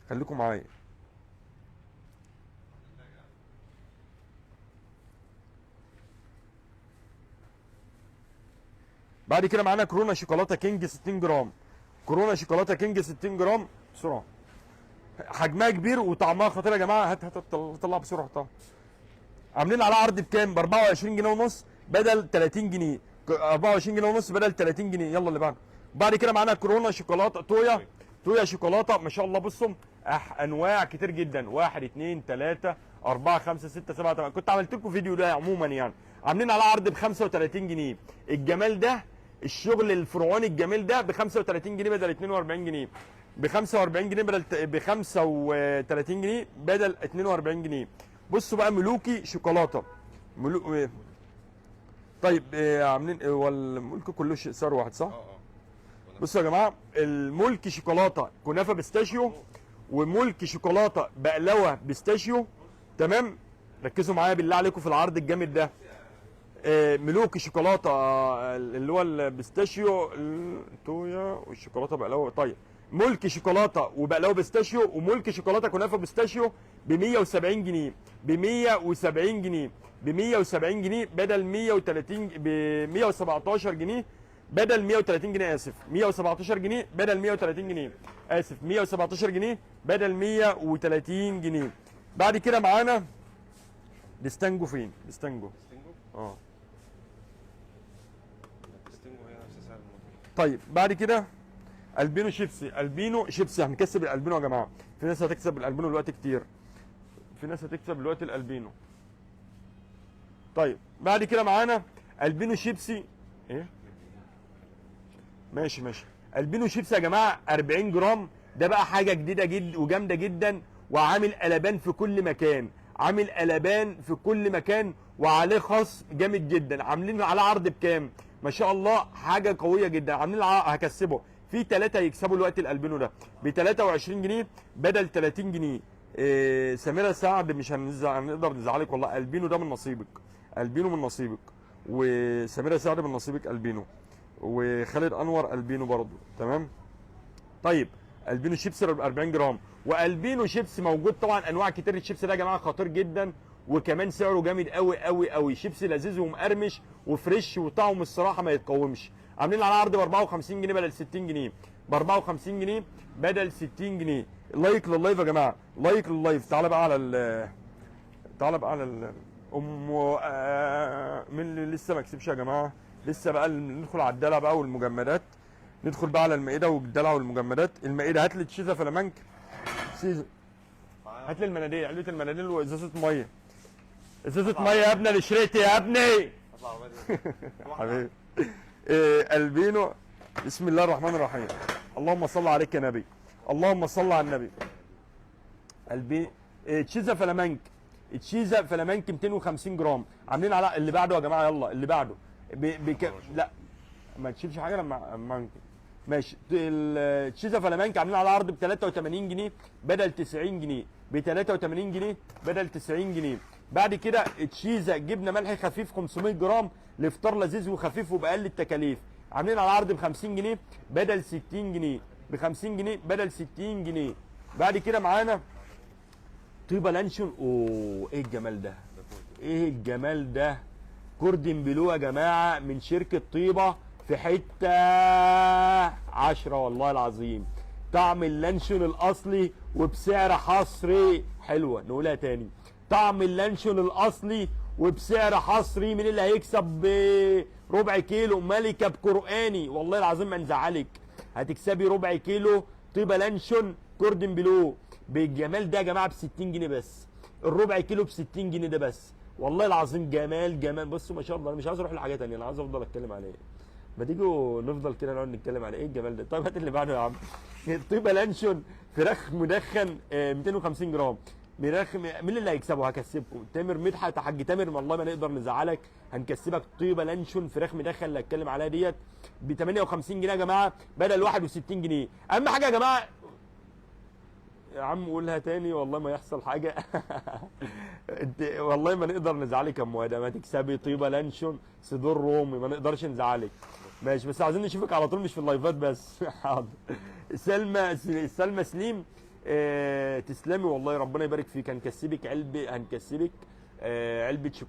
خليكم معايا. بعد كده معانا كورونا شوكولاته كينج 60 جرام. كورونا شوكولاته كينج 60 جرام بسرعه. حجمها كبير وطعمها خطير يا جماعه. هات طلعها بسرعه. طبعا عاملين على عرض بكام؟ ب 24 جنيه ونص بدل 30 جنيه. 24 جنيه ونص بدل 30 جنيه. يلا اللي بعده. بعد كده معانا كورونا شوكولاته تويا. تويا شوكولاته ما شاء الله. بصوا انواع كتير جدا، 1 2 3 4 5 6 7 8. كنت عملت لكم فيديو ده عموما يعني. عاملين على عرض ب 35 جنيه. الجمال ده، الشغل الفرعوني الجميل ده ب 35 جنيه بدل 42 جنيه، ب 45 جنيه بدل ب 35 جنيه بدل 42 جنيه. بصوا بقى ملوكي شوكولاته. طيب عاملين هو الملك كله سعر واحد صح؟ بصوا يا جماعه الملك شوكولاته كنافه بيستاشيو وملك شوكولاته بقلوه بيستاشيو. تمام؟ ركزوا معايا بالله عليكم في العرض الجامد ده. ملوكي شوكولاته اللي هو البيستاشيو تويا والشوكولاته بقلاوه. طيب ملك شوكولاته وبقلاوه بيستاشيو وملك شوكولاته كنافه بيستاشيو ب 170 جنيه، ب 170 جنيه، ب 170 جنيه بدل 130 ب 117 جنيه بدل 130 جنيه. اسف 117 جنيه بدل 130 جنيه. اسف 117 جنيه بدل 130 جنيه. بعد كده معانا ديستانجو. فين ديستانجو؟ طيب بعد كده البينو شيبسي. البينو شيبسي هنكسب الالبينو يا جماعه. في ناس هتكسب الالبينو دلوقتي كتير، في ناس هتكسب دلوقتي الالبينو. طيب بعد كده معانا البينو شيبسي. ايه ماشي ماشي. البينو شيبسي يا جماعه 40 جرام. ده بقى حاجه جديده جدا وجامده جدا وعامل قلبان في كل مكان، عامل قلبان في كل مكان وعليه خصم جامد جدا. عاملين على عرض بكام؟ ما شاء الله حاجه قويه جدا. عاملين هكسبه في 3 يكسبوا الوقت الالبينو ده ب 23 جنيه بدل 30 جنيه. سميرة سعد مش هنقدر نزعلك والله. البينو ده من نصيبك، البينو من نصيبك. وسميرة سعد من نصيبك البينو. وخالد انور البينو برضه. تمام؟ طيب البينو شيبسي 40 جرام. والبينو شيبسي موجود طبعا انواع كتير. الشيبسي ده يا جماعه خطير جدا وكمان سعره جامد قوي قوي قوي. شيبسي لذيذ ومقرمش وفريش وطعمه الصراحه ما يتقاومش. عاملين على عرض ب 54 جنيه بدل 60 جنيه، ب 54 جنيه بدل 60 جنيه. لايك لللايف يا جماعه، لايك لللايف. تعالى بقى على تعالى بقى على من اللي لسه ما كسبش يا جماعه. لسه بقى ندخل على الدلع بقى والمجمدات. ندخل بقى على المائده والدلع والمجمدات. المائده هات لي تشيزا فلامنك. هات لي المناديل، علبه المناديل وازازه ميه. ازازه ميه يا ابني اللي شريتي يا ابني. حبيبي. البينو. بسم الله الرحمن الرحيم. اللهم صل عليك يا نبي، اللهم صل على النبي. تشيزا فلامنك. تشيزا فلامنك 250 جرام. عاملين على اللي بعده يا جماعه. يلا اللي بعده لا ما تشيلش حاجه لما ماشي. التشيزا فلامانك عاملين على عرض ب 83 جنيه بدل 90 جنيه، ب 83 جنيه بدل 90 جنيه. بعد كده تشيزا جبنه ملح خفيف 500 جرام لافطار لذيذ وخفيف وباقل التكاليف، عاملين على عرض ب 50 جنيه بدل 60 جنيه، ب 50 جنيه بدل 60 جنيه. بعد كده معانا طيبه لانشون. اوه ايه الجمال ده، ايه الجمال ده، كوردن بلو يا جماعه من شركه طيبه في حته 10 والله العظيم. طعم اللانشون الاصلي وبسعر حصري. حلوه نقولها تاني، طعم اللانشون الاصلي وبسعر حصري. مين اللي هيكسب بربع كيلو ملكه بقراني؟ والله العظيم ما نزعلك، هتكسبي ربع كيلو طيبه لانشون كوردن بلو بالجمال ده يا جماعه ب 60 جنيه بس. الربع كيلو ب 60 جنيه ده بس، والله العظيم جمال جمال. بصوا ما شاء الله، انا مش عايز اروح لحاجه ثانيه، انا عايز افضل اتكلم عليه. ما تيجوا نفضل كده نقعد نتكلم على ايه الجمال ده. طيب هات اللي بعده يا عم. طيبه لانشون فراخ مدخن 250 جرام. مين اللي هيكسبه؟ هكسبكم تامر مدحت. حاج تامر والله ما نقدر نزعلك، هنكسبك طيبه لانشون فراخ مدخن اللي هتكلم عليها ديت ب 58 جنيه يا جماعه بدل 61 جنيه. اهم حاجه يا جماعه يا عم قولها تاني والله ما يحصل حاجه. انت والله ما نقدر نزعلك يا ام ادم، هتكسبي طيبه لانشون صدور رومي، ما نقدرش نزعلك. ماشي بس عايزين نشوفك على طول مش في اللايفات بس. حاضر. سلمى سليم تسلمي والله ربنا يبارك فيك. هنكسبك هنكسبك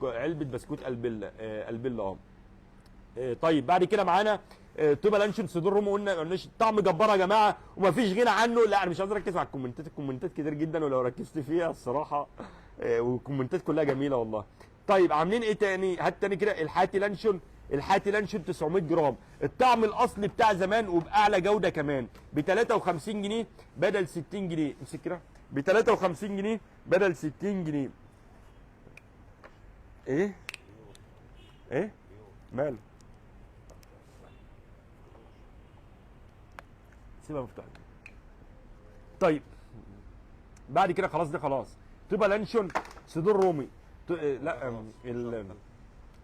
علبه بسكوت البيلا البيلا طيب بعد كده معانا طيبه لانشون صدور رومي. قلنا طعم جبار يا جماعه ومفيش غنى عنه. لا انا مش عايز اركز على الكومنتات، الكومنتات كتير جدا ولو ركزت فيها الصراحه والكومنتات كلها جميله والله. طيب عاملين ايه تاني؟ هات تاني كده الحاتي لانشون. الحاتي لانشون 900 جرام الطعم الاصلي بتاع زمان وباعلى جوده كمان ب 53 جنيه بدل 60 جنيه. امسك كده ب 53 جنيه بدل 60 جنيه. ايه ايه ماله؟ سيبها مفتوحه. طيب بعد كده خلاص ده خلاص. طيبه لانشون صدور رومي لا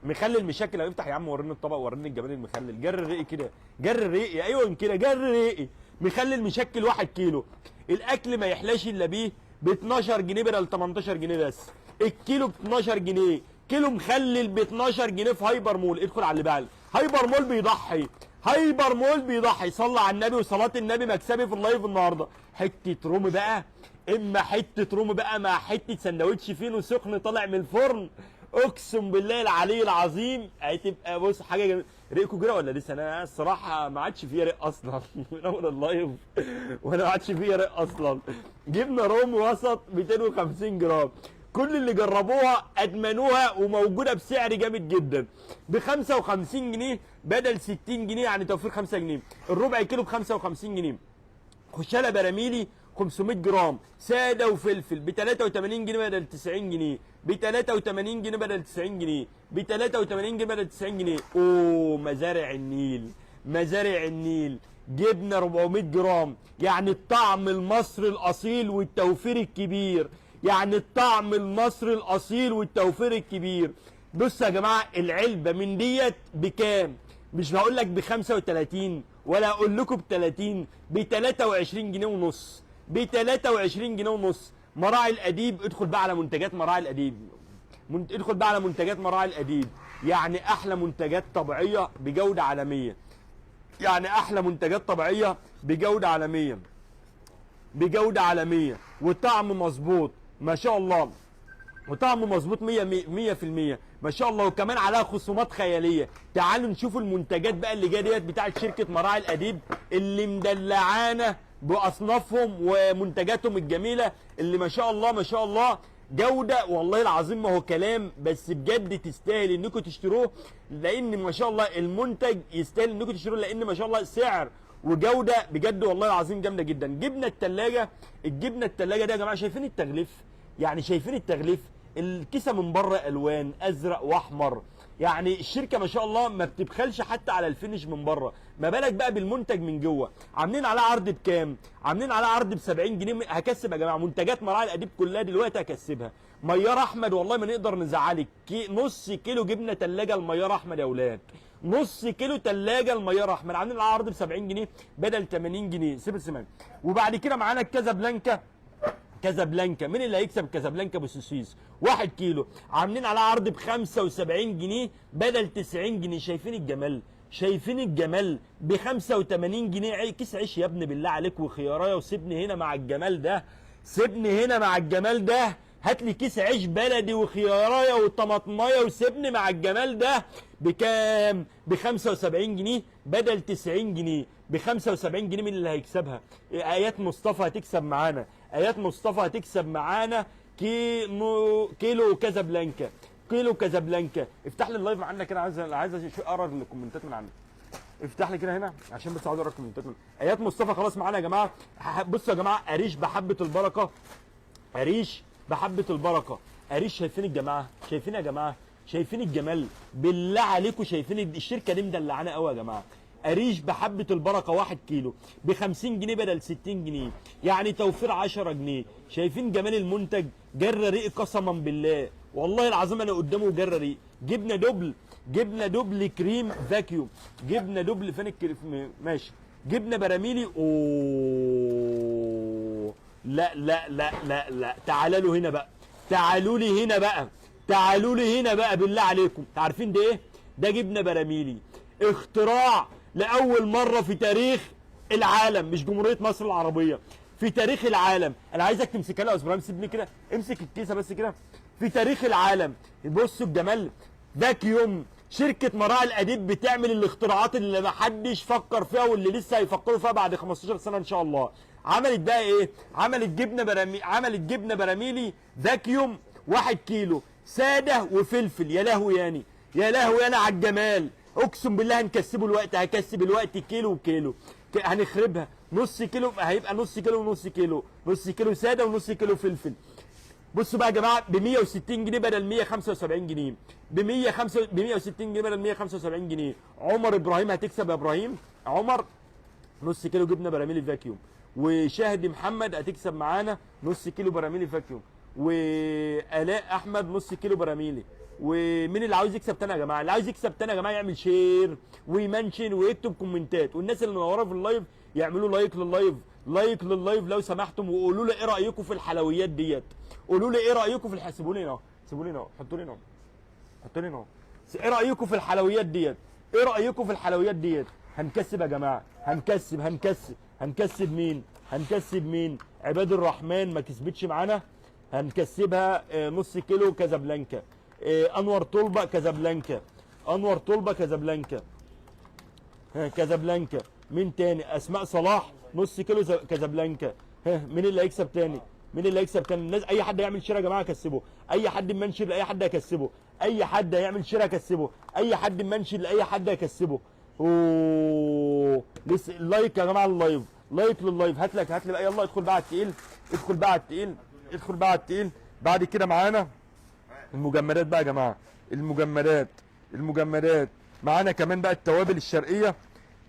مخلل مشكل. افتح يا عم وريني الطبق وريني الجمال المخلل. جر الرقي كده، جر الرقي ايوه كده، جر الرقي مخلل مشكل 1 كيلو. الاكل ما يحلاش الا بيه ب 12 جنيه بدل 18 جنيه بس. الكيلو ب 12 جنيه، كيلو مخلل ب 12 جنيه في هايبر مول. ادخل على اللي بعده. هايبر مول بيضحي، هايبر مول بيضحي. صلى على النبي وصلاه النبي مكسبي في اللايف النهارده. حته رومي بقى، اما حته رومي بقى مع حته سندوتش فينو سخن طالع من الفرن، اقسم بالله العلي العظيم هتبقى بص حاجه جميله. ريقكم كده ولا لسه؟ انا الصراحه ما عادش فيها رق اصلا من اول اللايف وانا ما عادش فيها رق اصلا. جبنه رومي وسط 250 جرام، كل اللي جربوها ادمنوها وموجوده بسعر جامد جدا ب 55 جنيه بدل 60 جنيه، يعني توفير 5 جنيه. الربع كيلو ب 55 جنيه. خشاله براميلي 500 جرام ساده وفلفل ب 83 جنيه بدل 90 جنيه، ب 83 جنيه بدل 90 جنيه، ب 83 جنيه بدل 90 جنيه. اوه مزارع النيل، مزارع النيل جبنه 400 جرام، يعني الطعم المصري الاصيل والتوفير الكبير، يعني الطعم المصري الاصيل والتوفير الكبير. بصوا يا جماعه العلبه من ديت بكام؟ مش هقول لك ب 35 ولا اقول لكم ب 30، ب 23 جنيه ونص، ب 23 جنيه ونص. مراعي الاديب، ادخل بقى على منتجات مراعي الاديب، ادخل بقى على منتجات مراعي الاديب، يعني احلى منتجات طبيعيه بجوده عالميه، يعني احلى منتجات طبيعيه بجوده عالميه، بجوده عالميه وطعم مظبوط ما شاء الله، وطعمه مظبوط 100% ما شاء الله، وكمان عليها خصومات خياليه. تعالوا نشوفوا المنتجات بقى اللي جايه ديت بتاعت شركه مراعي الاديب اللي مدلعانا باصنافهم ومنتجاتهم الجميله اللي ما شاء الله ما شاء الله جوده. والله العظيم ما هو كلام، بس بجد تستاهل انكم تشتروه، لان ما شاء الله المنتج يستاهل انكم تشتروه، لان ما شاء الله سعر وجوده بجد والله العظيم جامده جدا. جبنه الثلاجه، الجبنه الثلاجه دي يا جماعه شايفين التغليف؟ يعني شايفين التغليف؟ الكيسه من بره الوان ازرق واحمر، يعني الشركه ما شاء الله ما بتبخلش حتى على الفينش من بره، ما بالك بقى بالمنتج من جوه. عاملين عليه عرض بكام؟ عاملين عليه عرض ب 70 جنيه. هكسب يا جماعه منتجات مراعي الاديب كلها دلوقتي هكسبها. ميار احمد والله ما نقدر نزعلك، نص كيلو جبنه ثلاجه الميار احمد يا اولاد، نص كيلو ثلاجه الميار احمر عاملين العرض ب 70 جنيه بدل 80 جنيه سيب السمان. وبعد كده معانا الكازابلانكا. كازابلانكا مين اللي هيكسب؟ كازابلانكا بوسوسيس 1 كيلو عاملين على عرض ب 75 جنيه بدل 90 جنيه. شايفين الجمال؟ شايفين الجمال؟ ب 85 جنيه كيس عيش يا ابني بالله عليك وخيارايه. وسيبني هنا مع الجمال ده، سيبني هنا مع الجمال ده. هات لي كيس عيش بلدي وخيارايه وطماطمايه وسيبني مع الجمال ده. بكام؟ ب 75 جنيه بدل 90 جنيه. ب 75 جنيه مين اللي هيكسبها؟ ايات مصطفى هتكسب معانا. ايات مصطفى هتكسب معانا كيلو كازابلانكا. كيلو كازابلانكا. افتح لي اللايف معانا كده، عايز اقرا الكومنتات من عندك. افتح لي كده هنا عشان بس اقعد اقرا الكومنتات من ايات مصطفى. خلاص معانا يا جماعه. بصوا يا جماعه، قريش بحبه البركه. قريش بحبه البركه. قريش شايفين الجماعه؟ شايفين يا جماعه؟ شايفين الجمال؟ بالله عليكم شايفين الشركه دي مدلعانه قوي يا جماعه. قريش بحبه البركه 1 كيلو ب 50 جنيه بدل 60 جنيه، يعني توفير 10 جنيه. شايفين جمال المنتج؟ جرى ريق قسما بالله والله العظيم انا قدامه جرى ريق. جبنه دبل، جبنه دبل كريم فاكيوم. جبنه دبل فين ماشي. جبنه براميلي. اوه لا لا لا لا لا، تعالوا له هنا بقى، تعالوا لي هنا بقى، تعالوا لي هنا بقى بالله عليكم. عارفين ده ايه؟ ده جبنه براميلي، اختراع لاول مره في تاريخ العالم، مش جمهوريه مصر العربيه، في تاريخ العالم. انا عايزك تمسكها لي يا ابراهيم، سيبني كده، امسك الكيسه بس كده. في تاريخ العالم. بصوا الجمال. فاكيوم. شركه مراعي الاديب بتعمل الاختراعات اللي ما حدش فكر فيها واللي لسه هيفكروا فيها بعد 15 سنه ان شاء الله. عملت بقى ايه؟ عملت جبنه براميلي فاكيوم 1 كيلو ساده وفلفل. يا لهوي يعني، يا لهوي انا على الجمال. اقسم بالله هنكسبه الوقت، هكسب الوقت كيلو وكيلو. هنخربها. نص كيلو هيبقى نص كيلو ونص كيلو، نص كيلو ساده ونص كيلو فلفل. بصوا بقى يا جماعه، ب 160 جنيه بدل 175 جنيه. ب 160 جنيه بدل 175 جنيه. عمر ابراهيم هتكسب يا ابراهيم. عمر نص كيلو جبنه براميلي فاكيوم. وشاهد محمد هتكسب معانا نص كيلو براميلي فاكيوم. والاء احمد نص كيلو براميلي. ومين اللي عاوز يكسب تاني يا جماعه؟ اللي عاوز يكسب تاني يا جماعه يعمل شير ويمنشن ويكتب كومنتات، والناس اللي منوره في اللايف يعملوا لايك لللايف، لايك لللايف لو سمحتم. وقولوا لي ايه رايكم في الحلويات ديت. قولوا لي ايه رايكم في سيبوا لي هنا، سيبوا لي هنا، حطوا لي هنا، حطوا لي هنا. ايه رايكم في الحلويات ديت؟ ايه رايكم في الحلويات ديت؟ هنكسب يا جماعه، هنكسب مين؟ هنكسب مين؟ عباد الرحمن ما كسبتش معانا، هنكسبها نص كيلو كازابلانكا. انور طلبه كازابلانكا. انور طلبه كازابلانكا. كازابلانكا. مين تاني؟ اسماء صلاح نص كيلو كازابلانكا. مين اللي هيكسب تاني؟ مين اللي هيكسب تاني؟ الناس اي حد هيعمل شير يا جماعه كسبه، اي حد منشر لاي حد هيكسبه، اي حد هيعمل شير هكسبه، اي حد منشر لاي حد هيكسبه. اوه لسه اللايك يا جماعه، اللايف، لايك لللايف. هات لي بقى، يلا ادخل بقى على التقيل، ادخل بقى على التقيل، ادخل بقى على التقيل. بعد كده معانا المجمدات بقى يا جماعه، المجمدات معانا كمان بقى التوابل الشرقيه.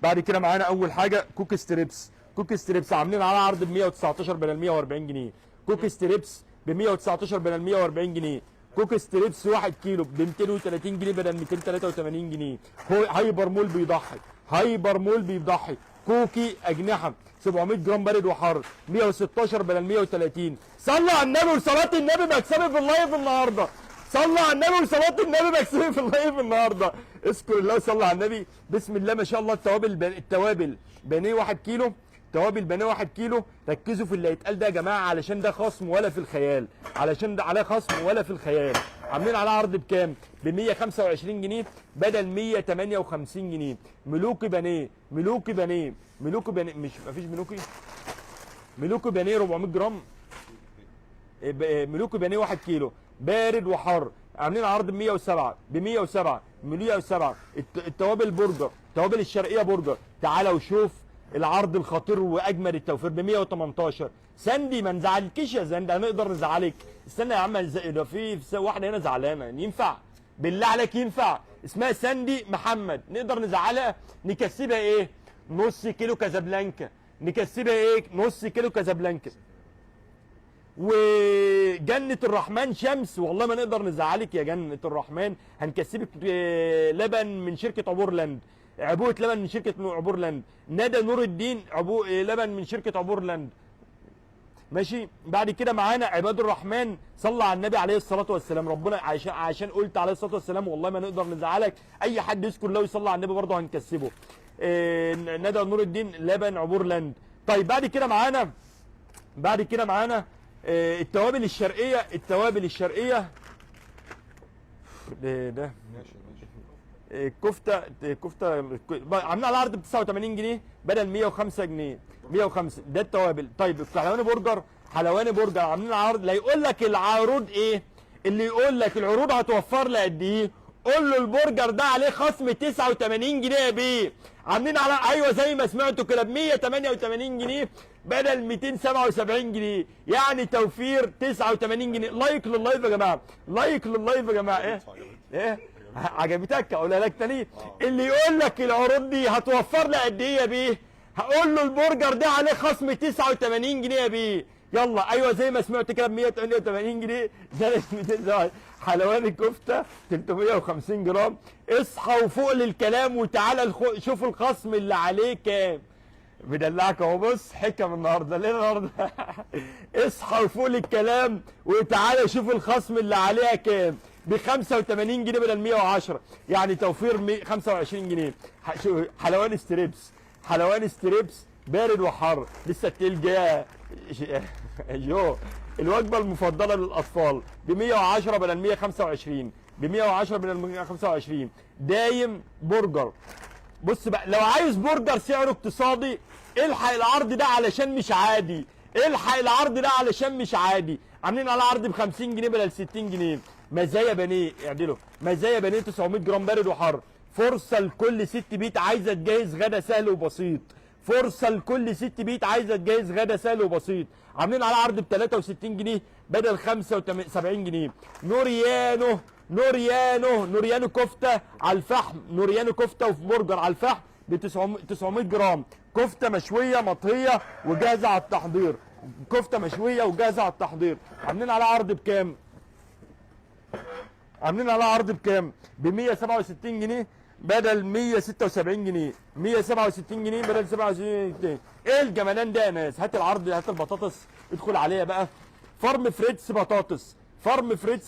بعد كده معانا اول حاجه كوك ستريبس. كوك ستريبس عاملين على عرض ب 119 بدل 140 جنيه. كوك ستريبس ب 119 بدل 140 جنيه. كوك ستريبس 1 كيلو ب 230 جنيه بدل 283 جنيه. هايبر مول بيضحي، هايبر مول بيضحي. كوكي اجنحه 700 جرام بارد وحار 116 بدل 130. صلوا على النبي وصلاه النبي بكسبي في اللايف النهارده. صلوا على النبي وصلاه النبي بكسبي في اللايف النهارده. اذكر الله وصلوا على النبي. بسم الله ما شاء الله. التوابل بانيه 1 كيلو. توابل بانيه 1 كيلو. ركزوا في اللي هيتقال ده يا جماعه علشان ده خصم ولا في الخيال، علشان ده عليه خصم ولا في الخيال. عاملين على عرض بكام؟ ب 125 جنيه بدل 158 جنيه. ملوكي بانيه، ملوكي بانيه، ملوكي بانيه، مش مفيش ملوكي؟ ملوكي بانيه 400 جرام. ملوكي بانيه 1 كيلو بارد وحار. عاملين عرض ب 107 ب 107 107. التوابل برجر، التوابل الشرقيه برجر. تعالى وشوف العرض الخطير واجمل التوفير ب 118. ساندي ما نزعلكيش يا ساندي، هنقدر نزعلك. استنى يا عم، ده في واحده هنا زعلانه، ينفع؟ بالله عليك ينفع؟ اسمها ساندي محمد، نقدر نزعلها؟ نكسبها ايه؟ نص كيلو كازابلانكا. نكسبها ايه؟ نص كيلو كازابلانكا. وجنة الرحمن شمس، والله ما نقدر نزعلك يا جنة الرحمن، هنكسبك لبن من شركة عبورلاند، عبوة لبن من شركة عبورلاند. ندى نور الدين لبن من شركة عبورلاند. ماشي. بعد كده معانا عباد الرحمن، صلى على النبي عليه الصلاه والسلام، ربنا عشان قلت عليه الصلاه والسلام والله ما نقدر نزعلك، اي حد يذكر الله ويصلي على النبي برضه هنكسبه. ندى نور الدين لبن عبورلاند. طيب بعد كده معانا التوابل الشرقيه، ده الكفته عاملين على العرض ب 89 جنيه بدل 105 جنيه، 105 ده التوابل. طيب حلواني برجر عاملين عرض، لا يقول لك العروض ايه، اللي يقول لك العروض هتوفر لي قد ايه، قول له البرجر ده عليه خصم 89 جنيه يا بيه. عاملين على ايوه زي ما سمعتوا كده ب 188 جنيه بدل 277 جنيه، يعني توفير 89 جنيه. لايك لللايف يا جماعه، ايه عجبتك؟ اقولها لك تاني. اللي يقول لك العروض دي هتوفر لي قد ايه يا بيه، هقول له البرجر ده عليه خصم 89 جنيه يا بيه. يلا ايوه زي ما سمعت كده ب 188 جنيه زائد 200. حلواني كفته 350 جرام. اصحى وفوق للكلام وتعالى شوف الخصم اللي عليه كام. بدلعك اهو، بص حكم النهارده ليه النهارده اصحى وفوق للكلام وتعالى شوف الخصم اللي عليها كام، ب 85 جنيه بدل 110، يعني توفير 25 جنيه. حلواني ستريبس بارد وحر، لسه التقيل جايه جو. الوجبه المفضله للاطفال ب 110 بدل 125، ب 110 بدل 125. دايم برجر. بص بقى، لو عايز برجر سعره اقتصادي الحق العرض ده علشان مش عادي، عاملين على عرض ب 50 جنيه بدل 60 جنيه. مزايا بانيه، اعدله مزايا بانيه 900 جرام بارد وحر. فرصه لكل ست بيت عايزه تجهز غدا سهل وبسيط، عاملين على عرض ب 63 جنيه بدل 75 جنيه. نوريانو كفته على الفحم، وفي برجر على الفحم ب 900 جرام. كفته مشويه مطهيه وجاهزه على التحضير. عاملين على عرض بكام؟ ب 167 جنيه بدل 176 جنيه، 167 جنيه بدل 77 جنيه. ايه الجمدان ده يا ناس؟ هات العرض، هات البطاطس، ادخل عليها بقى. فرم فريتس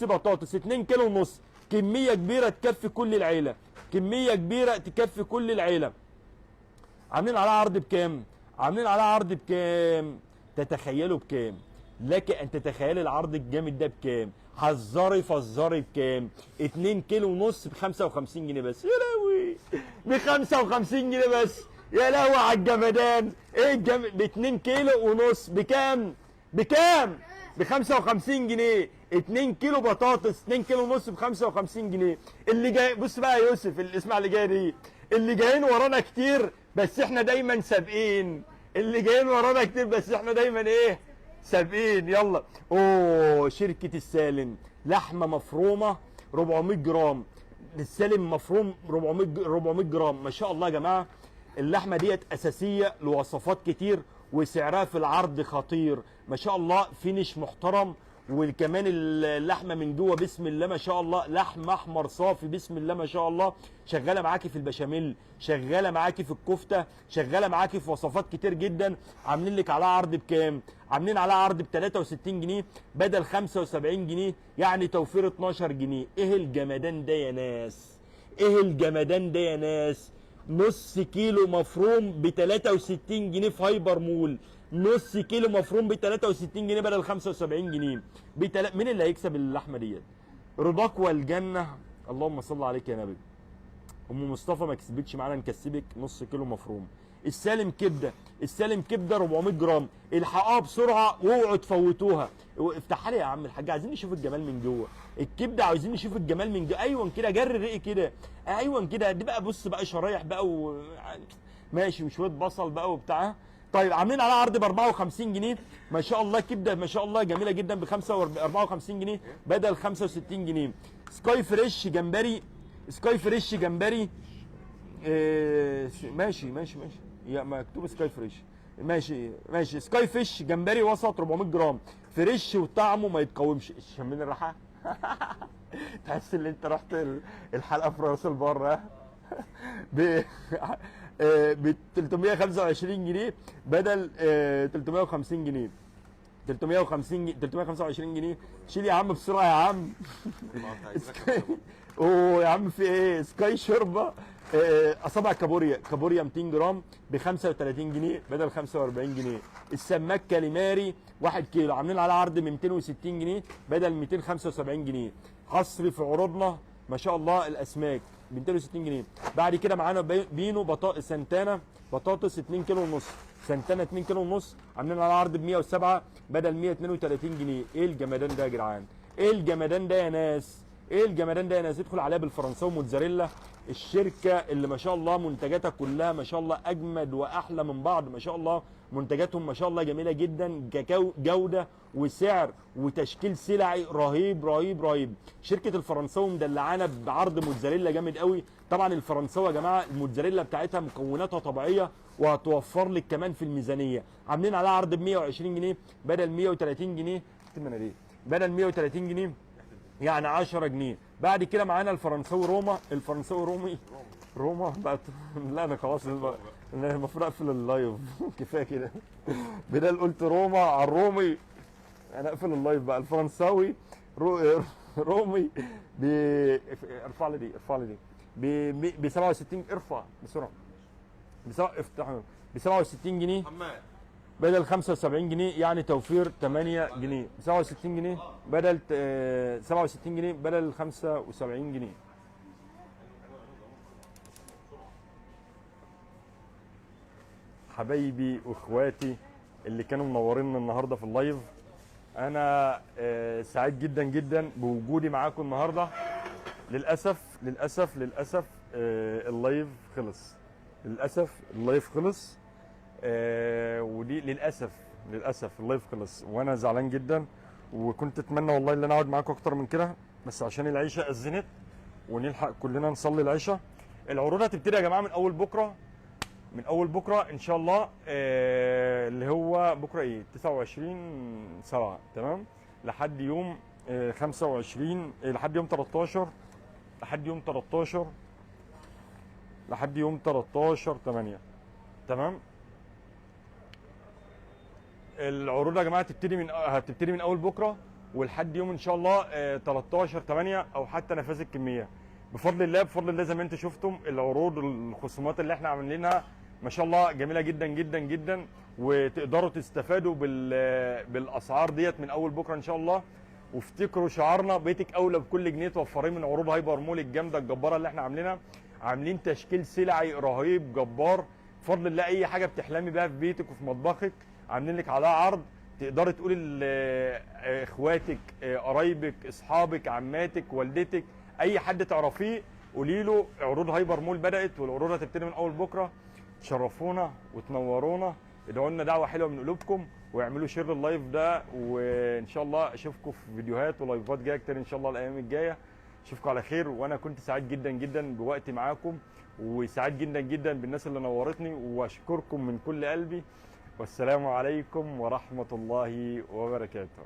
بطاطس 2 كيلو ونص، كميه كبيره تكفي كل العيله. عاملين على عرض بكام؟ تتخيلوا بكام؟ لك ان تتخيل العرض الجامد ده بكام؟ فزري بكام؟ 2 كيلو ونص ب 55 جنيه بس. يا لهوي، ب 55 جنيه بس، يا لهوي على الجمدان. ايه ب 2 كيلو ونص بكام؟ ب 55 جنيه. 2 كيلو بطاطس 2 كيلو ونص ب 55 جنيه. اللي جاي بص بقى يا يوسف، اسمع اللي جاي دي، اللي جايين ورانا كتير بس احنا دايما سابقين، سابقين. يلا. شركة السالم، لحمة مفرومة 400 جرام، السالم مفروم 400 جرام. ما شاء الله يا جماعة، اللحمة ديت أساسية لوصفات كتير وسعرها في العرض خطير. ما شاء الله فينش محترم، وكمان اللحمه من جوه بسم الله ما شاء الله، لحم احمر صافي بسم الله ما شاء الله. شغاله معاكي في البشاميل، شغاله معاكي في الكفته، شغاله معاكي في وصفات كتير جدا. عاملين لك على عرض بكام؟ عاملين على عرض ب 63 جنيه بدل 75 جنيه، يعني توفير 12 جنيه. ايه الجمدان ده يا ناس؟ نص كيلو مفروم ب 63 جنيه في هايبر مول، نص كيلو مفروم ب 63 جنيه بدل 75 جنيه. مين اللي هيكسب اللحمه ديت؟ رضاك والجنه، اللهم صل عليك يا نبي. ام مصطفى ما كسبتش معانا، نكسبك نص كيلو مفروم. السالم كبده 400 جرام، الحقوها بسرعه واوعوا تفوتوها. افتحها لي يا عم الحاج، عايزين نشوف الجمال من جوه. الكبده عايزين نشوف الجمال من جوه. ايوه كده، جري الرق كده، ايوه كده. دي بقى بص بقى شرايح بقى ماشي، وشويه بصل بقى وبتاع. طيب عاملين على عرض ب 54 جنيه. ما شاء الله كبده ما شاء الله جميله جدا ب 54 جنيه بدل 65 جنيه. سكاي فريش جمبري. ماشي يا مكتوب سكاي فريش. ماشي سكاي فيش جمبري وسط 400 جرام، فريش وطعمه ما يتقاومش. شمين الراحه. تحس ان انت رحت الحلقه في راس البر. ها؟ ب 325 جنيه بدل 350 جنيه. 325 جنيه. شيل يا عم بسرعه يا عم. اوه يا عم في ايه؟ سكاي شوربه اصابع كابوريا 200 جرام ب 35 جنيه بدل 45 جنيه. السماك كاليماري 1 كيلو عاملين على عرض ب 260 جنيه بدل 275 جنيه. حصري في عروضنا ما شاء الله الاسماك ب 260 جنيه. بعد كده معانا بينو بطاطس سنتانا بطاطس 2 كيلو ونص، سنتانا 2 كيلو ونص عاملين على عرض ب 107 بدل 132 جنيه. ايه الجمدان ده يا جدعان؟ ايه الجمدان ده يا ناس؟ ايه الجمدان ده يا ناس؟ ادخل عليها بالفرنساوي موتزاريلا، الشركه اللي ما شاء الله منتجاتها كلها ما شاء الله اجمد واحلى من بعض. ما شاء الله منتجاتهم ما شاء الله جميله جدا، جوده وسعر وتشكيل سلعي رهيب رهيب رهيب. شركه الفرنساوي مدلعانا بعرض موتزاريلا جامد قوي. طبعا الفرنساوي يا جماعه الموتزاريلا بتاعتها مكوناتها طبيعيه وهتوفر لك كمان في الميزانيه. عاملين عليها عرض ب 120 جنيه بدل 130 جنيه. بدل 130 جنيه يعني 10 جنيه. بعد كده معانا الفرنساوي روما، الفرنساوي روما بقت. لا انا خلاص المفروض اقفل اللايف. كفايه كده. بدل قلت روما على الرومي انا اقفل اللايف بقى. الفرنساوي رومي ارفع لي دي ب 67. ارفع بسرعه. افتح ب 67 جنيه بدل 75 جنيه يعني توفير 8 جنيه. 67 جنيه بدل 67 جنيه بدل 75 جنيه. حبايبي واخواتي اللي كانوا منوريننا النهارده في اللايف، انا سعيد جدا جدا بوجودي معاكم النهارده. للاسف اللايف خلص. ودي للاسف اللايف خلص وانا زعلان جدا، وكنت اتمنى والله ان انا اقعد معاكم اكتر من كده، بس عشان العيشه اذنت ونلحق كلنا نصلي العشاء. العروض هتبتدي يا جماعه من اول بكره ان شاء الله. اللي هو بكره ايه 29/7 تمام لحد يوم 25 لحد يوم 13 لحد يوم 13/8 تمام. العروض يا جماعه هتبتدي من اول بكره ولحد يوم ان شاء الله 13/8 او حتى نفاذ الكميه بفضل الله. زي ما انتم شفتم العروض الخصومات اللي احنا عاملينها ما شاء الله جميله جدا جدا جدا، وتقدروا تستفادوا بالاسعار ديت من اول بكره ان شاء الله. وافتكروا شعارنا بيتك اولى بكل جنيه توفريه من عروض هايبر مول الجامده الجباره اللي احنا عاملينها. عاملين تشكيل سلعي رهيب جبار بفضل الله. اي حاجه بتحلمي بيها في بيتك وفي مطبخك عاملين لك عليها عرض. تقدري تقولي لاخواتك قرايبك اصحابك عماتك والدتك اي حد تعرفيه قولي له عروض هايبر مول بدات والعروض هتبتدي من اول بكره. تشرفونا وتنورونا، ادعوا لنا دعوه حلوه من قلوبكم واعملوا شير اللايف ده، وان شاء الله اشوفكم في فيديوهات ولايفات جايه كتير ان شاء الله الايام الجايه. اشوفكم على خير، وانا كنت سعيد جدا جدا بوقتي معاكم، وسعيد جدا جدا بالناس اللي نورتني، واشكركم من كل قلبي. والسلام عليكم ورحمه الله وبركاته.